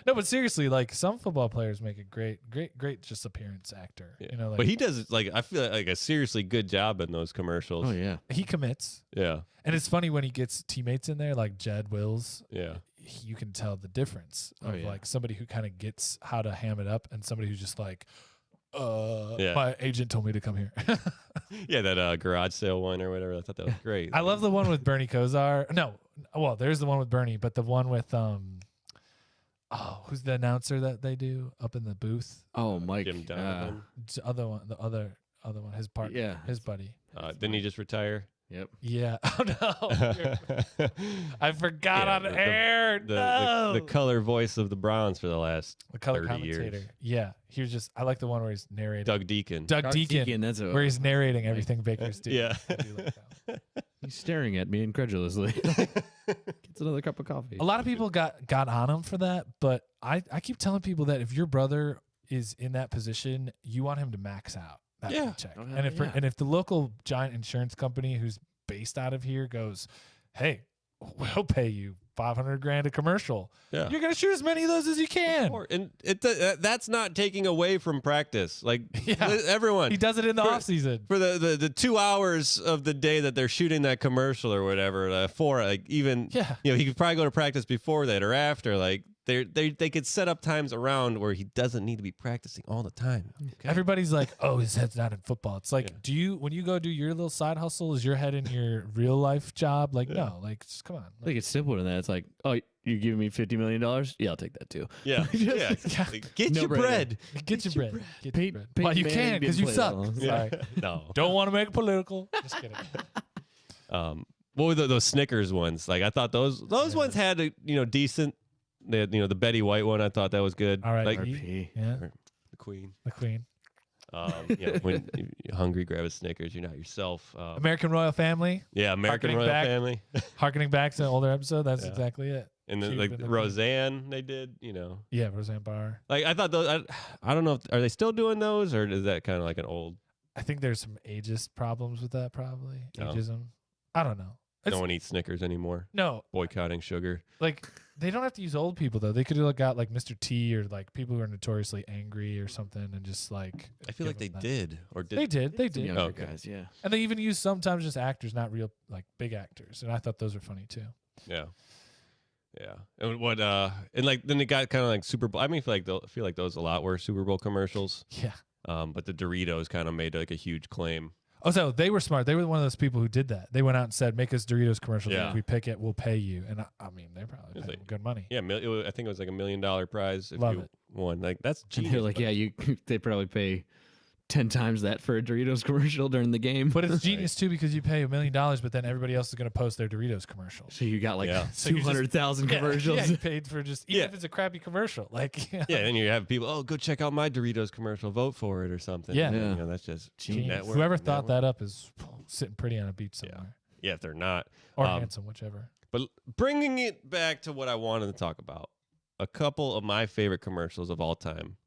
No, but seriously, like some football players make a great just appearance actor. Yeah. You know, like But he does like I feel like a seriously good job in those commercials. Oh yeah. he commits. Yeah. And it's funny when he gets teammates in there, like Jed Wills. Yeah. You can tell the difference of Oh, yeah. like somebody who kind of gets how to ham it up and somebody who's just like, Yeah. my agent told me to come here. Yeah, that garage sale one or whatever. I thought that was great. I love the one with Bernie Kosar. No, well, there's the one with Bernie, but the one with who's the announcer that they do up in the booth? Oh, Mike. Jim Donovan. The other one, his partner, Yeah. his buddy. Didn't he just retire? Yep. Yeah. Oh no, I forgot Yeah, on the- air. No. The color voice of the Browns for the last The color 30 commentator. years. Yeah, he was just. I like the one where he's narrating. Doug Deacon. Doug Deacon, That's where he's narrating everything Baker's doing. Yeah. I do like that one. he's staring at me incredulously. Gets another cup of coffee. A lot of people got on him for that, but I keep telling people that if your brother is in that position, you want him to max out that Yeah. paycheck. Oh, And if yeah. and if the local giant insurance company who's based out of here goes, hey, we'll pay you $500,000 a commercial. Yeah. You're gonna shoot as many of those as you can. And that's not taking away from practice. Like Yeah. everyone. He does it in the off season. For the 2 hours of the day that they're shooting that commercial or whatever, for like even he could probably go to practice before that or after. Like they could set up times around where he doesn't need to be practicing all the time. Okay? Everybody's like, oh, his head's not in football. It's like, when you go do your little side hustle, is your head in your real life job? Like, no, like, just come on. I think it's simpler than that. It's like, oh, you're giving me $50 million? Yeah, I'll take that too. Yeah, yeah. Like, get No your brainer. bread. Get your bread. Get Pay- your bread. pay Well, you Manning can't because being you played suck. along. Sorry. No. Don't want to make it political. Just kidding. What were those Snickers ones? Like I thought those ones had a decent. They had, the Betty White one. I thought that was good. All right. Like RP. Yeah. the Queen. The Queen. When you're hungry, grab a Snickers. You're not yourself. American Royal Family. Yeah, American Harkening Royal back. Family. Harkening back to an older episode. That's exactly it. And then Cute like and the Roseanne, they did. Yeah, Roseanne Barr. Like I thought those. I don't know. Are they still doing those, or is that kind of like an old? I think there's some ageist problems with that, probably. Oh. Ageism. I don't know. No one eats Snickers anymore. No, Boycotting sugar. like they don't have to use old people though. They could have got like Mr. T or like people who are notoriously angry or something, and just like. I feel like they give them that. did, or did They did. They Some did. younger Okay. guys, yeah. And they even use sometimes just actors, not real like big actors. And I thought those were funny too. Yeah. Yeah. And what? And like then it got kind of like Super Bowl. I mean, I feel like those a lot were Super Bowl commercials. Yeah. But the Doritos kind of made like a huge claim. Oh, so they were smart. They were one of those people who did that. They went out and said, "Make us Doritos commercials. Yeah. If we pick it, we'll pay you." And I mean, they probably It's paid like- them good money. Yeah, I think it was like $1 million prize if Love you it. won. Like that's And genius. they're like, yeah, they probably pay 10 times that for a Doritos commercial during the game. But it's genius too because you pay $1 million, but then everybody else is going to post their Doritos commercial. So you got like Yeah. So you just- 200,000 commercials. Yeah, you paid for just even Yeah. if it's a crappy commercial. Like Yeah, then you have people. Oh, go check out my Doritos commercial. Vote for it or something. Yeah. And, that's just genius. network. Whoever thought that up is sitting pretty on a beach somewhere Yeah, if they're not. or handsome, whichever. But bringing it back to what I wanted to talk about, a couple of my favorite commercials of all time.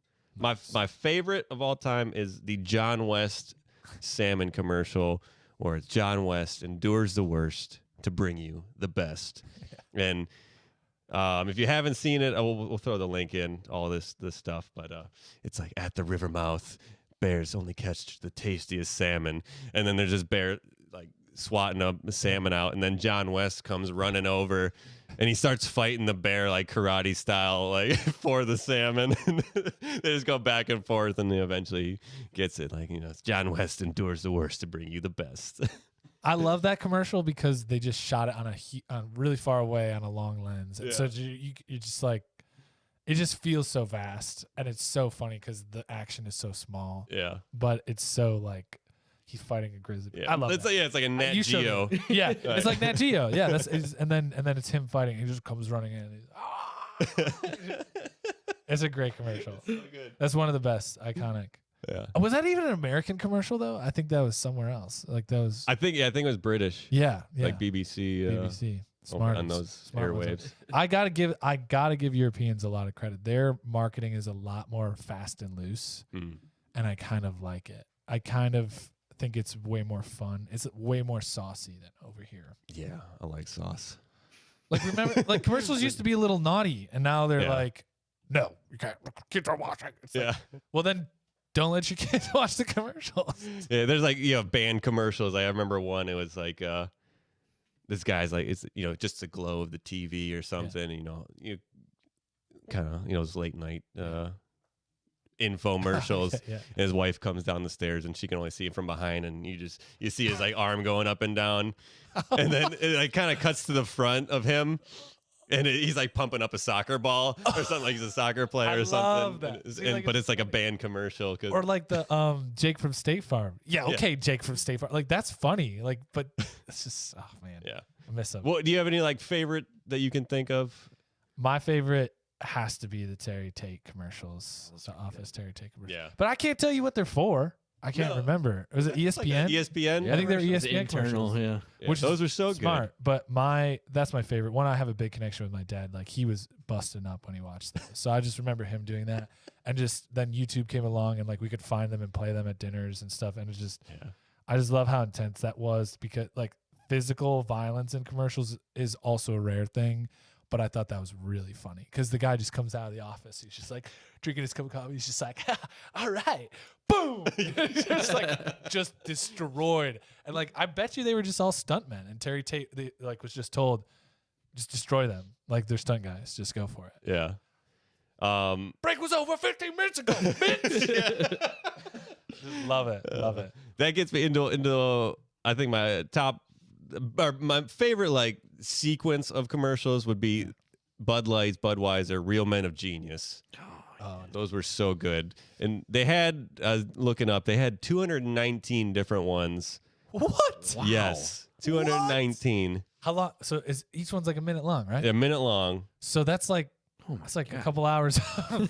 My favorite of all time is the John West salmon commercial, where it's John West endures the worst to bring you the best. And if you haven't seen it, we'll throw the link in all this stuff. But it's like at the river mouth, bears only catch the tastiest salmon, and then there's just bear like swatting a salmon out, and then John West comes running over and he starts fighting the bear like karate style, like for the salmon. They just go back and forth, and then eventually he gets it. Like, it's John West endures the worst to bring you the best. I love that commercial because they just shot it on really far away on a long lens. And so you just like, it just feels so vast, and it's so funny because the action is so small. Yeah. But it's so like he's fighting a grizzly bear. Yeah. I love it's that. Like, it's like a Nat Geo. Yeah, it's like Nat Geo. Yeah, and then it's him fighting. He just comes running in. And he's, It's a great commercial. So good. That's one of the best, iconic. Yeah. Was that even an American commercial though? I think that was somewhere else. Like that was. I think it was British. Yeah. Like BBC. BBC. Over Smart on those smart ones. airwaves. I gotta give Europeans a lot of credit. Their marketing is a lot more fast and loose, and I kind of like it. I kind of think it's way more fun. It's way more saucy than over here. Yeah, I like sauce. Like remember, like commercials used to be a little naughty, and now they're like, no, you can't. Kids are watching. It's like, well then. Don't let your kids watch the commercials. Yeah, there's like band commercials. I remember one. It was like this guy's like it's just the glow of the TV or something. You kind of it's late night infomercials. And his wife comes down the stairs and she can only see him from behind, and you see his like arm going up and down, and then it like kind of cuts to the front of him. And he's like pumping up a soccer ball or something, like he's a soccer player or something. Love that. But it's like a band commercial. Or like the Jake from State Farm. Yeah, okay, Jake from State Farm. Like that's funny. Like, but it's just man. Yeah, I miss him. Well, do you have any like favorite that you can think of? My favorite has to be the Terry Tate commercials, the Office Terry Tate commercials. Yeah, but I can't tell you what they're for. I can't remember. Was it ESPN? Like ESPN. Yeah, I think they're ESPN internal. commercials. Yeah, which those are so smart. Good. But that's my favorite one. I have a big connection with my dad. Like he was busting up when he watched those. So I just remember him doing that, and just then YouTube came along, and like we could find them and play them at dinners and stuff. And it just, I just love how intense that was, because like physical violence in commercials is also a rare thing. But I thought that was really funny because the guy just comes out of the office. He's just like drinking his cup of coffee. He's just like, all right, boom. just destroyed. And like, I bet you they were just all stuntmen. And Terry Tate was just told, just destroy them. Like they're stunt guys. Just go for it. Yeah. Break was over 15 minutes ago, bitch. Just love it. Love it. That gets me into I think my favorite like sequence of commercials would be Bud Light's Budweiser Real Men of Genius. Those were so good. And they had looking up, they had 219 different ones. What? Wow. Yes. 219. What? How long? So each one's like a minute long, right? A minute long. So that's like a couple hours.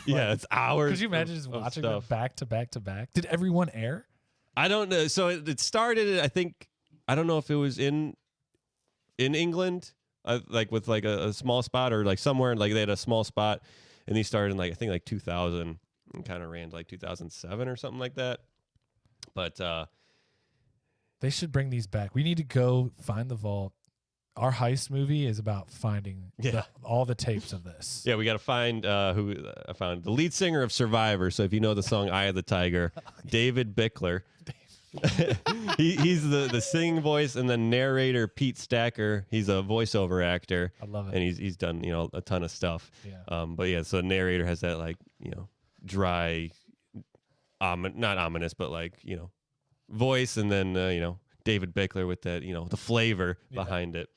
Yeah, it's hours. Could you imagine just watching them back to back to back? Did everyone air? I don't know. So it started, I think, I don't know if it was in England, like with like a small spot, or like somewhere like they had a small spot, and they started in like I think like 2000 and kind of ran to like 2007 or something like that. But they should bring these back. We need to go find the vault. Our heist movie is about finding all the tapes of this. Yeah, we got to find who I found the lead singer of Survivor. So if you know the song "Eye of the Tiger," David Bickler. He's the singing voice, and then narrator Pete Stacker. He's a voiceover actor. I love it, and he's done a ton of stuff. Yeah. But yeah, so narrator has that like dry, not ominous, but like voice, and then David Bickler with that the flavor behind it.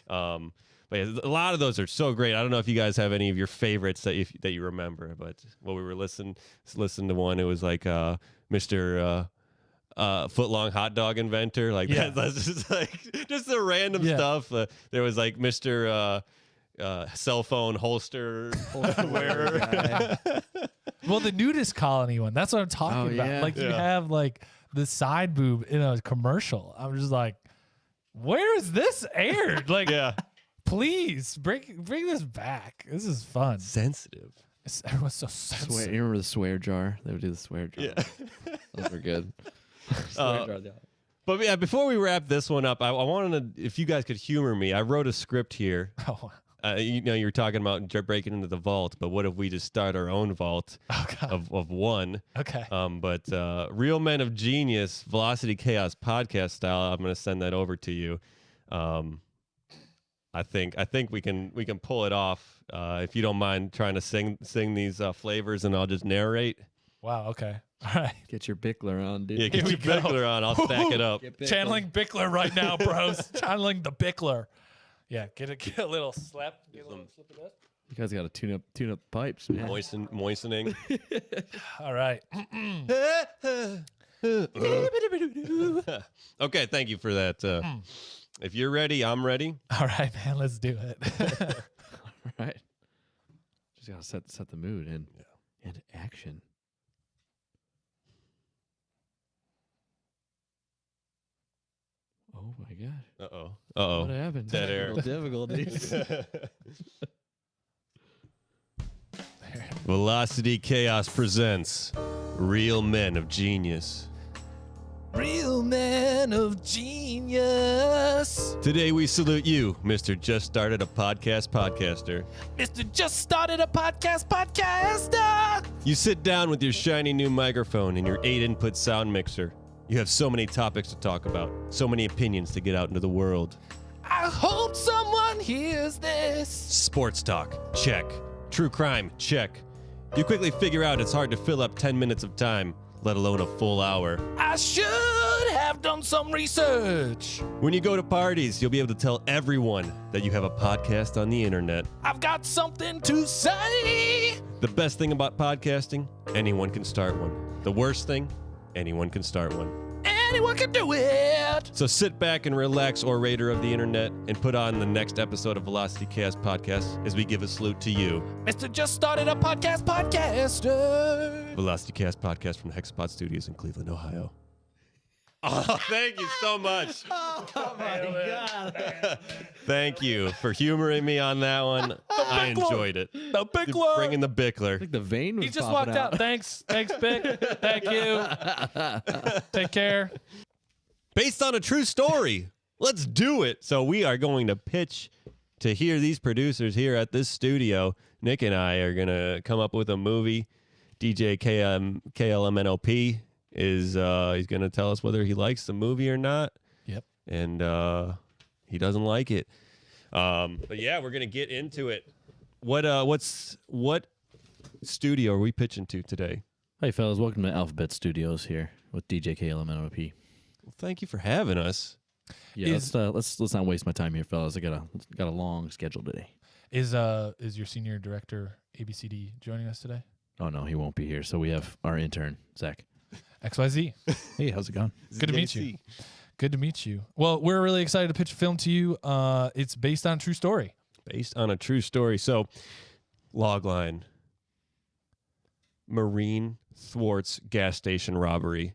But yeah, a lot of those are so great. I don't know if you guys have any of your favorites that you remember, but when we were listening to one, it was like Mr. Footlong hot dog inventor, like that's just like just the random stuff. There was like Mr. Cell phone holster wearer. Well, the nudist colony one, that's what I'm talking about. Yeah. Like you have like the side boob in a commercial. I'm just like, where is this aired? Like, please bring this back. This is fun. Sensitive. Everyone's so sensitive. You remember the swear jar? They would do the swear jar. Yeah. Those were good. But yeah, before we wrap this one up, I wanted to, if you guys could humor me, I wrote a script here. You were talking about breaking into the vault, but what if we just start our own vault of one? Okay. But Real Men of Genius, Velocity Chaos podcast style. I'm going to send that over to you. I think we can pull it off. If you don't mind trying to sing these flavors, and I'll just narrate. Wow. Okay. All right. Get your Bickler on, dude. Yeah, get Here your we go. Bickler on. I'll stack it up. Channeling Bickler right now, bros. Channeling the Bickler. Yeah, get a little slap. Get a little slip of this. You guys got to tune up pipes, man. Moistening. All right. Okay, thank you for that. If you're ready, I'm ready. All right, man. Let's do it. All right. Just gotta set the mood and action. Oh my god. Uh-oh. What happened? Dead air. Difficulties. Velocity Chaos presents Real Men of Genius. Real man of genius. Today we salute you, Mr. Just Started a Podcast podcaster. Mr. Just Started a Podcast podcaster. You sit down with your shiny new microphone and your 8-input sound mixer. You have so many topics to talk about, so many opinions to get out into the world. I hope someone hears this. Sports talk, check. True crime, check. You quickly figure out it's hard to fill up 10 minutes of time, let alone a full hour. I should have done some research. When you go to parties, you'll be able to tell everyone that you have a podcast on the internet. I've got something to say. The best thing about podcasting, anyone can start one. The worst thing, anyone can start one. Anyone can do it. So sit back and relax, orator of the internet, and put on the next episode of Velocity Chaos Podcast as we give a salute to you. Mr. Just Started a Podcast podcaster. Velocity Chaos Podcast from the Hexapod Studios in Cleveland, Ohio. Oh, thank you so much. Oh my god. Thank you for humoring me on that one. I enjoyed it. The Bickler. Bringing the Bickler. Like the vein was He just popping walked out. Thanks, Bick. Thank you. Take care. Based on a true story. Let's do it. So we are going to pitch to hear these producers here at this studio. Nick and I are going to come up with a movie. DJ KLMNOP is he's going to tell us whether he likes the movie or not. Yep. And he doesn't like it. But yeah, we're going to get into it. What studio are we pitching to today? Hey fellas, welcome to Alphabet Studios here with DJ KLMNOP. Well, thank you for having us. Yeah, let's not waste my time here, fellas. I got a long schedule today. Is your senior director ABCD joining us today? Oh no, he won't be here. So we have our intern, Zach. XYZ. Hey, how's it going? Good to meet you. Good to meet you. Well, we're really excited to pitch a film to you. It's based on a true story. Based on a true story. So, logline: Marine thwarts gas station robbery.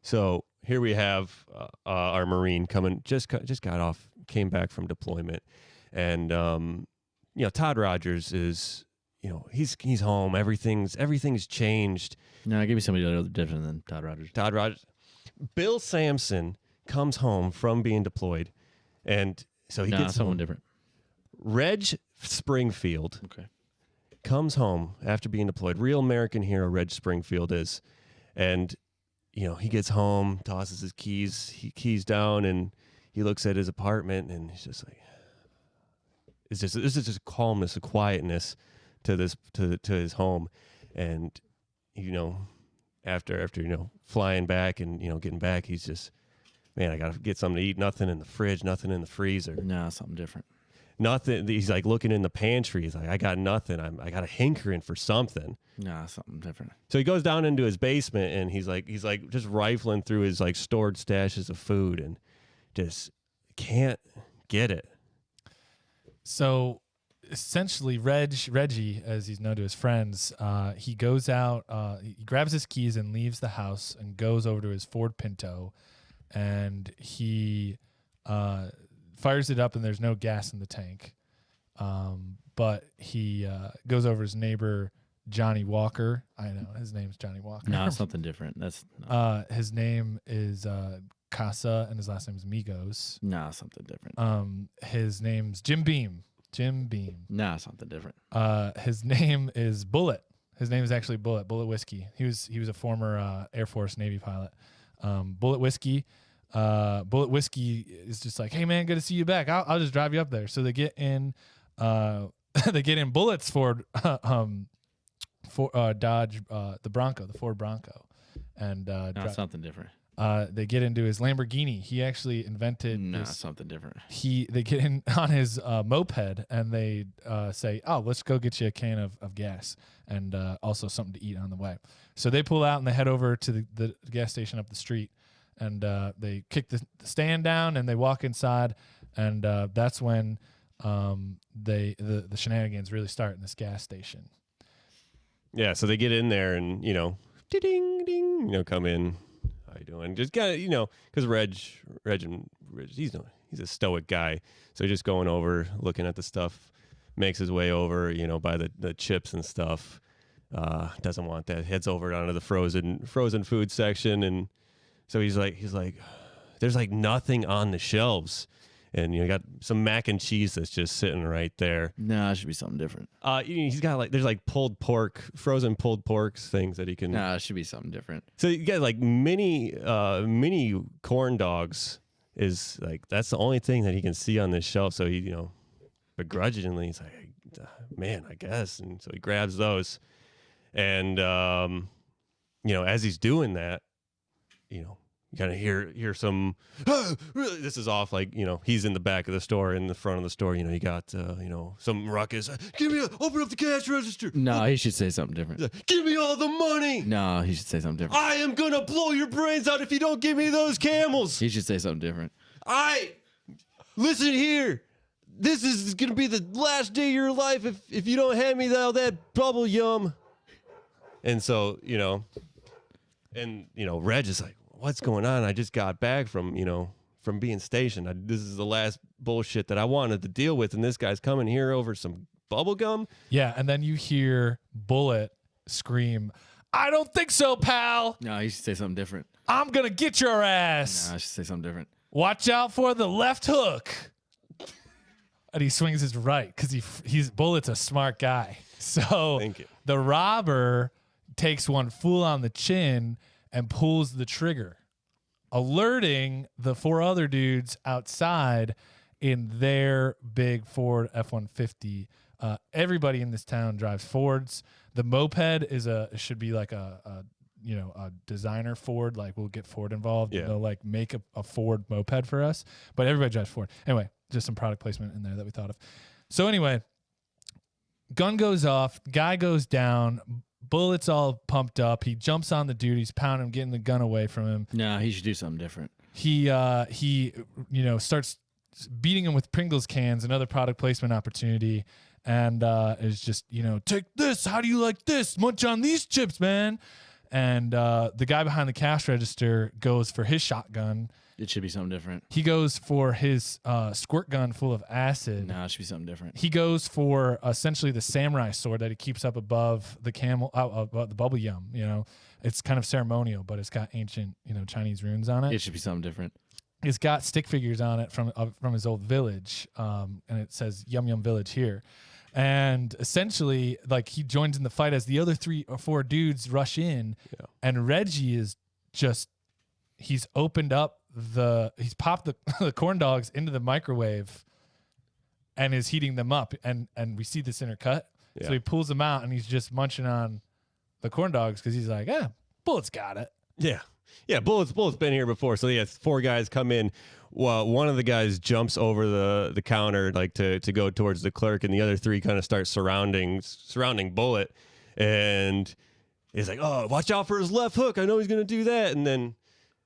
So here we have our Marine coming, just got off, came back from deployment, and Todd Rogers is, he's home. Everything's changed. No, give me somebody other different than Todd Rogers. Todd Rogers. Bill Sampson comes home from being deployed, and so he gets someone home. different. Reg Springfield Okay. comes home after being deployed. Real American hero Reg Springfield is. And, he gets home, tosses his keys down, and he looks at his apartment, and he's just like, this is just calmness, a quietness to his home. And, after flying back and, getting back, he's just, man, I got to get something to eat. Nothing in the fridge, nothing in the freezer. No, something different. Nothing. He's like looking in the pantry. He's like, I got nothing. I got a hankering for something. No, something different. So he goes down into his basement and he's like just rifling through his like stored stashes of food and just can't get it. So essentially, Reggie, as he's known to his friends, he goes out, he grabs his keys and leaves the house and goes over to his Ford Pinto, and he fires it up, and there's no gas in the tank. But he goes over his neighbor Johnny Walker. I know his name's Johnny Walker. No, something different. That's no. His name is Casa, and his last name is Migos. No, something different. His name's Jim Beam. No, something different. His name is Bullet. His name is actually Bullet Whiskey. He was a former Air Force Navy pilot. Bullet Whiskey is just like, hey man, good to see you back. I'll just drive you up there. So they get in Bullet's Ford Dodge, the Ford Bronco. and something different. they get into his Lamborghini. He actually invented something different. They get in on his moped, and they say, "Oh, let's go get you a can of gas and also something to eat on the way." So they pull out and they head over to the gas station up the street, and they kick the stand down and they walk inside, and that's when the shenanigans really start in this gas station. Yeah, so they get in there and, ding, ding, come in. How you doing? Just kind of, because Reg, he's a stoic guy. So he's just going over, looking at the stuff, makes his way over, by the chips and stuff. Doesn't want that. Heads over onto the frozen food section. And so he's like, there's like nothing on the shelves. And you got some mac and cheese that's just sitting right there. No, it should be something different. He's got there's pulled pork, frozen pulled pork things that he can. No, it should be something different. So you got mini corn dogs is that's the only thing that he can see on this shelf. So he begrudgingly he's like, man, I guess. And so he grabs those, and as he's doing that, you kind of hear some, this is off, he's in the back of the store, in the front of the store, you got, some ruckus. Open up the cash register. No, he should say something different. Give me all the money. No, he should say something different. I am going to blow your brains out if you don't give me those camels. He should say something different. Listen here. This is going to be the last day of your life if you don't hand me all that bubble yum. And so, Reg is like, what's going on? I just got back from being stationed. This is the last bullshit that I wanted to deal with, and this guy's coming here over some bubble gum. Yeah, and then you hear Bullet scream, "I don't think so, pal." No, he should say something different. "I'm gonna get your ass." No, I should say something different. "Watch out for the left hook." And he swings his right because he's Bullet's a smart guy. So Thank you. The robber takes one full on the chin and pulls the trigger, alerting the 4 other dudes outside in their big Ford F-150. Everybody in this town drives Fords. The moped should be like a designer Ford. We'll get Ford involved. Yeah. They'll make a Ford moped for us, but everybody drives Ford. Anyway, just some product placement in there that we thought of. So anyway, gun goes off, guy goes down. Bullet's all pumped up. He jumps on the dude. He's pounding him, getting the gun away from him. No, he should do something different. He starts beating him with Pringles cans, another product placement opportunity, and is just, take this. How do you like this? Munch on these chips, man. And the guy behind the cash register goes for his shotgun. It should be something different. He goes for his squirt gun full of acid. No, it should be something different. He goes for essentially the samurai sword that he keeps up above the the bubble yum. It's kind of ceremonial, but it's got ancient, Chinese runes on it. It should be something different. It's got stick figures on it from his old village, and it says "Yum Yum Village" here. And essentially, he joins in the fight as the other 3 or 4 dudes rush in, and Reggie is just he's popped the corn dogs into the microwave and is heating them up, and we see this intercut. Yeah. So he pulls them out and he's just munching on the corn dogs because he's like, Bullet's got it. Yeah, Bullet's been here before. So 4 guys come in. Well, one of the guys jumps over the counter to go towards the clerk, and the other 3 kind of start surrounding Bullet, and he's like, "Oh, watch out for his left hook. I know he's gonna do that." And then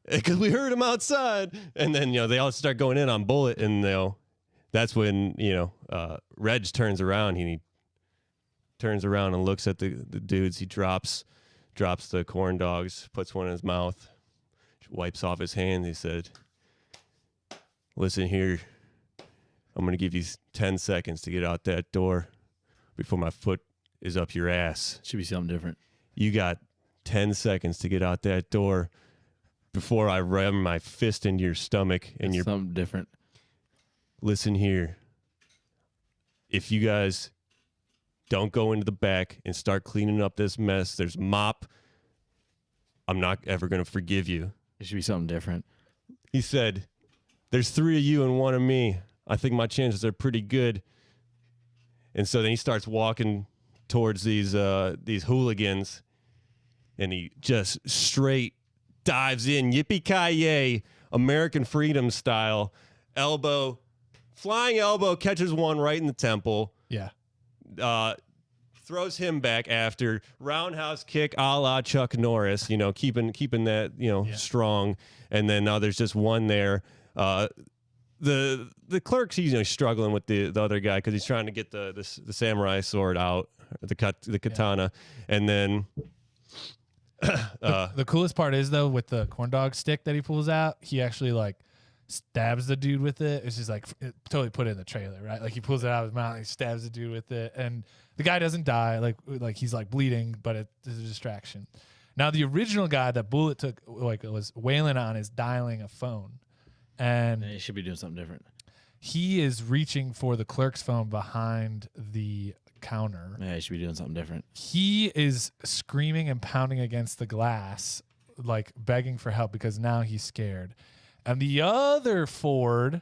because we heard him outside, and then they all start going in on Bullet, and that's when Reg turns around. He turns around and looks at the dudes. He drops the corn dogs, puts one in his mouth, wipes off his hands. He said, "Listen here, I'm gonna give you 10 seconds to get out that door before my foot is up your ass. Should be something different. You got 10 seconds to get out that door before I ram my fist into your stomach and your something different. Listen here. If you guys don't go into the back and start cleaning up this mess, there's mop. I'm not ever going to forgive you." It should be something different. He said, "There's 3 of you and 1 of me. I think my chances are pretty good." And so then he starts walking towards these hooligans, and he just straight dives in, yippee-ki-yay, American freedom style, flying elbow, catches one right in the temple. Yeah. Throws him back after, roundhouse kick a la Chuck Norris, keeping that, strong. And then now there's just one there. The clerk's, he's struggling with the other guy because he's trying to get the samurai sword out, the katana. Yeah. And then the coolest part is, though, with the corndog stick that he pulls out, he actually like stabs the dude with it. It's just like totally put it in the trailer, right? Like he pulls it out of his mouth and he stabs the dude with it, and the guy doesn't die. Like he's like bleeding, but it's a distraction. Now the original guy that Bullet took, was wailing on, is dialing a phone, and he should be doing something different. He is reaching for the clerk's phone behind the counter. Yeah, he should be doing something different. He is screaming and pounding against the glass, like begging for help because now he's scared. And the other Ford,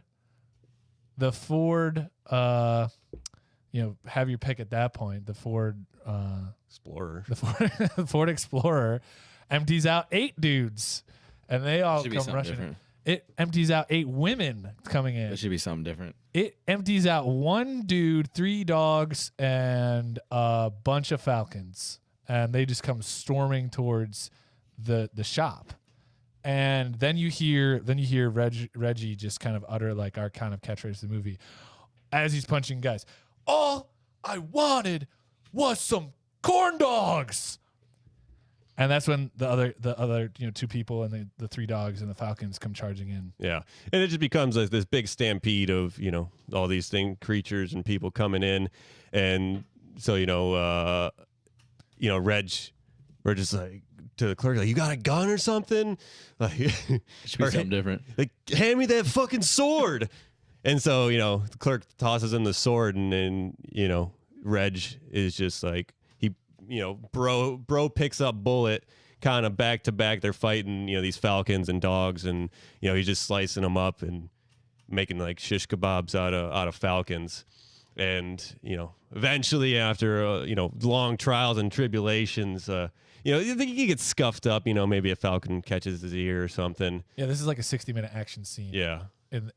have your pick at that point. The Ford Explorer. The Ford Explorer empties out 8 dudes, and they all come rushing in. It empties out 8 women coming in. It should be something different. It empties out 1 dude, 3 dogs, and a bunch of falcons, and they just come storming towards the shop. And then you hear Reggie just kind of utter like our kind of catchphrase of the movie as he's punching guys. All I wanted was some corn dogs. And that's when the other 2 people and the 3 dogs and the falcons come charging in. Yeah, and it just becomes like this big stampede of all these creatures and people coming in, and so we're just like to the clerk, like, you got a gun or something? Like, it should be something different. Like, hand me that fucking sword. And so the clerk tosses him the sword, and then Reg is just like, bro picks up Bullet kind of back to back. They're fighting, these falcons and dogs, and he's just slicing them up and making like shish kebabs out of falcons. And eventually, after long trials and tribulations, you think he gets scuffed up. Maybe a falcon catches his ear or something. Yeah, this is like a 60-minute action scene. Yeah, in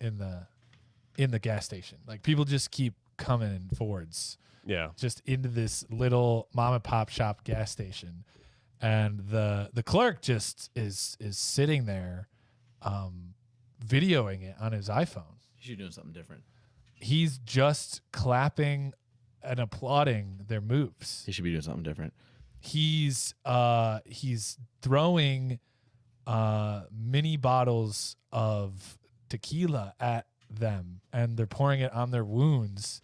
the gas station, like people just keep coming in Fords. Yeah, just into this little mom and pop shop gas station, and the clerk just is sitting there, videoing it on his iPhone. You should be doing something different. He's just clapping and applauding their moves. He should be doing something different. He's throwing mini bottles of tequila at them, and they're pouring it on their wounds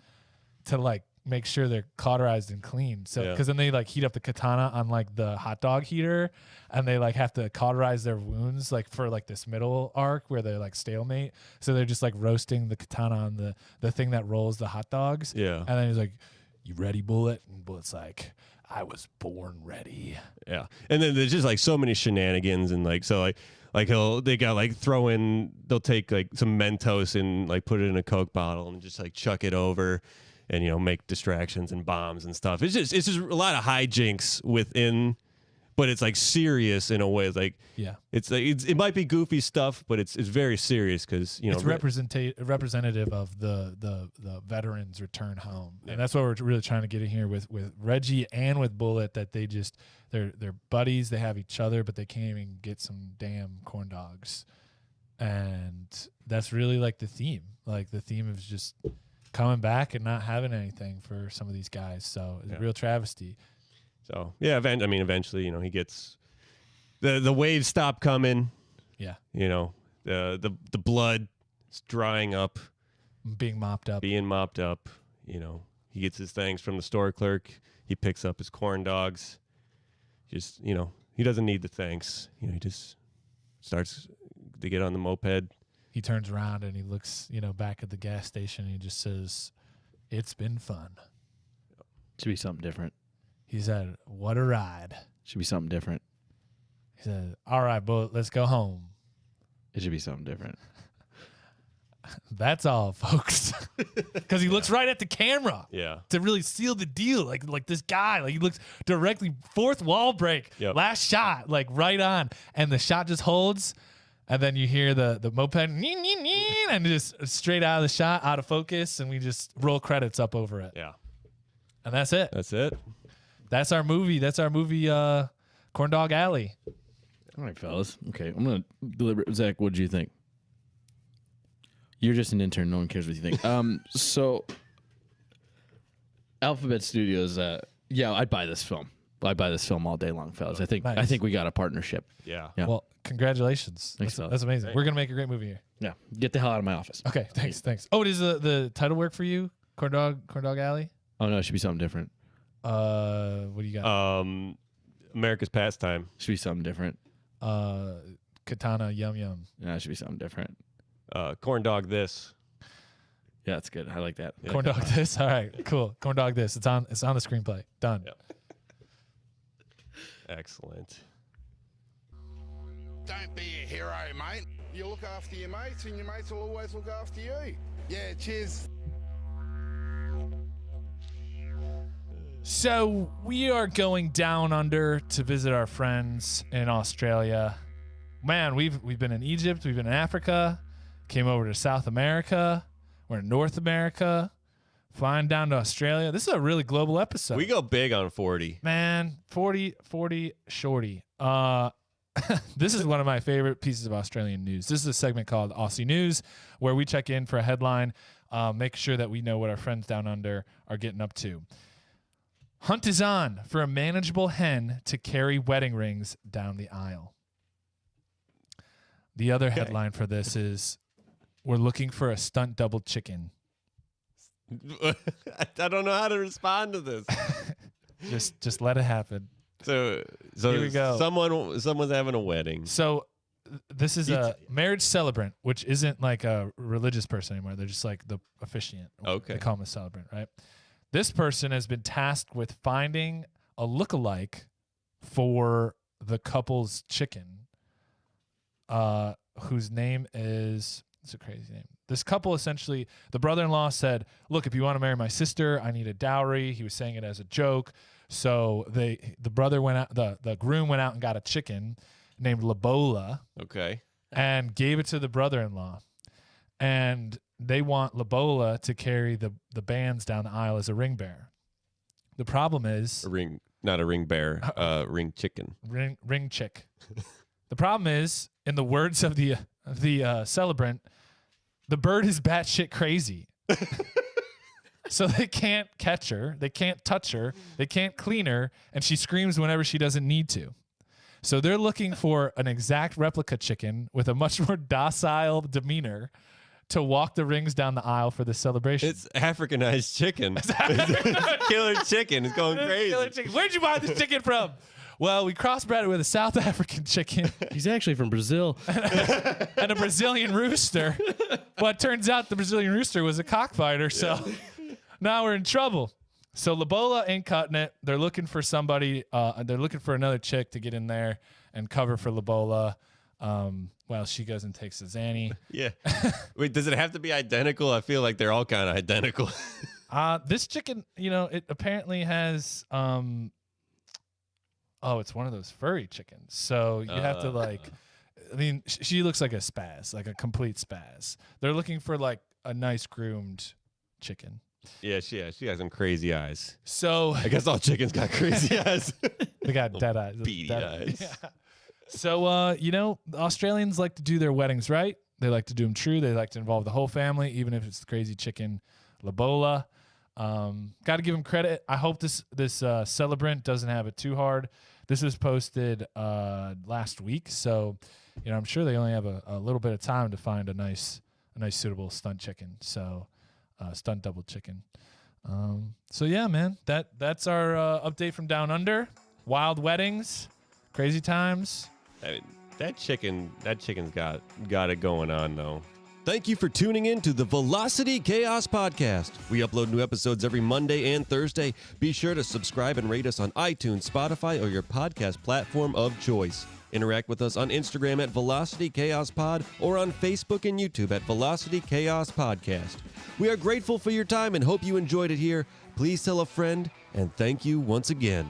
to like make sure they're cauterized and clean. So because then they like heat up the katana on like the hot dog heater, and they like have to cauterize their wounds like for like this middle arc where they're like stalemate. So they're just like roasting the katana on the thing that rolls the hot dogs. Yeah. And then he's like, "You ready, Bullet?" And Bullet's like, "I was born ready." Yeah. And then there's just like so many shenanigans, and like so they'll take like some Mentos and like put it in a Coke bottle and just like chuck it over and make distractions and bombs and stuff. It's just a lot of hijinks within, but it's like serious in a way. It's like, yeah, it's like it might be goofy stuff, but it's very serious because it's representative of the veterans return home. Yeah. And that's what we're really trying to get in here with Reggie and with Bullet, that they're buddies, they have each other, but they can't even get some damn corn dogs. And that's really like the theme. Like the theme is just coming back and not having anything for some of these guys. So it's a real travesty. So yeah, eventually, he gets the waves stop coming. Yeah. The blood is drying up, being mopped up. He gets his things from the store clerk. He picks up his corn dogs. Just he doesn't need the thanks. He just starts to get on the moped. He turns around and he looks, back at the gas station, and he just says, "It's been fun." Should be something different. He said, "What a ride." Should be something different. He said, "All right, Bullet, let's go home." It should be something different. That's all, folks. Because he looks right at the camera. Yeah. To really seal the deal. Like this guy, like he looks directly, fourth wall break, last shot, like right on. And the shot just holds. And then you hear the moped and just straight out of the shot, out of focus. And we just roll credits up over it. Yeah. And that's it. That's it. That's our movie. Corndog Alley. All right, fellas. Okay, I'm going to deliver. Zach, what did you think? You're just an intern. No one cares what you think. So, Alphabet Studios, I'd buy this film. I'd buy this film all day long, fellas. I think we got a partnership. Yeah. Well, congratulations. Thanks, that's amazing. Right. We're going to make a great movie here. Yeah. Get the hell out of my office. Okay, thanks. Oh, does the title work for you? Corndog Alley? Oh, no, it should be something different. What do you got? America's Pastime. Should be something different. Katana Yum Yum. Yeah, it should be something different. Corndog this. Yeah, that's good. I like that. Yeah. Corndog this. All right, cool. Corndog this. It's on the screenplay. Done. Yep. Excellent. Don't be a hero, mate. You look after your mates, and your mates will always look after you. Yeah, cheers. So we are going down under to visit our friends in Australia. Man, we've been in Egypt, we've been in Africa, came over to South America, we're in North America, flying down to Australia. This is a really global episode. We go big on 40. Man, 40 shorty. This is one of my favorite pieces of Australian news. This is a segment called Aussie News, where we check in for a headline, make sure that we know what our friends down under are getting up to. Hunt is on for a manageable hen to carry wedding rings down the aisle. The other headline for this is, we're looking for a stunt double chicken. I don't know how to respond to this. Just let it happen. So Here we go. Someone's having a wedding. So this is a marriage celebrant, which isn't like a religious person anymore. They're just like the officiant. Okay. They call them a celebrant, right? This person has been tasked with finding a lookalike for the couple's chicken, whose name is, it's a crazy name. This couple essentially, the brother-in-law said, look, if you want to marry my sister, I need a dowry. He was saying it as a joke. So the brother went out, the groom went out and got a chicken named Lobola. Okay. And gave it to the brother-in-law. And they want Lobola to carry the bands down the aisle as a ring bearer. The problem is Not a ring bear, ring chicken. Ring chick. The problem is, in the words of the celebrant, the bird is batshit crazy. So they can't catch her, they can't touch her, they can't clean her, and she screams whenever she doesn't need to. So they're looking for an exact replica chicken with a much more docile demeanor to walk the rings down the aisle for the celebration. It's Africanized chicken. Killer chicken. It's going crazy. Killer chicken. Where'd you buy this chicken from? Well, we crossbred it with a South African chicken He's actually from Brazil. and a Brazilian rooster. But it turns out the Brazilian rooster was a cockfighter, so now we're in trouble. So Lobola ain't cutting it. They're looking for somebody. They're looking for another chick to get in there and cover for Lobola. Well, she goes and takes a Zanny. Yeah. Wait, does it have to be identical? I feel like they're all kind of identical. This chicken, it apparently has, it's one of those furry chickens. So you have to she looks like a spaz, like a complete spaz. They're looking for like a nice groomed chicken. Yeah, she has some crazy eyes. So I guess all chickens got crazy eyes. they got dead eyes. Beady eyes. Yeah. So, the Australians like to do their weddings right. They like to do them true. They like to involve the whole family, even if it's the crazy chicken Lobola. Got to give them credit. I hope this celebrant doesn't have it too hard. This was posted last week, so I'm sure they only have a little bit of time to find a nice suitable stunt chicken. So, stunt double chicken. So yeah, man, that's our update from Down Under. Wild weddings, crazy times. I mean, that chicken's got it going on though. Thank you for tuning in to the Velocity Chaos Podcast. We upload new episodes every Monday and Thursday. Be sure to subscribe and rate us on iTunes, Spotify, or your podcast platform of choice. Interact with us on Instagram at Velocity Chaos Pod or on Facebook and YouTube at Velocity Chaos Podcast. We are grateful for your time and hope you enjoyed it here. Please tell a friend, and thank you once again.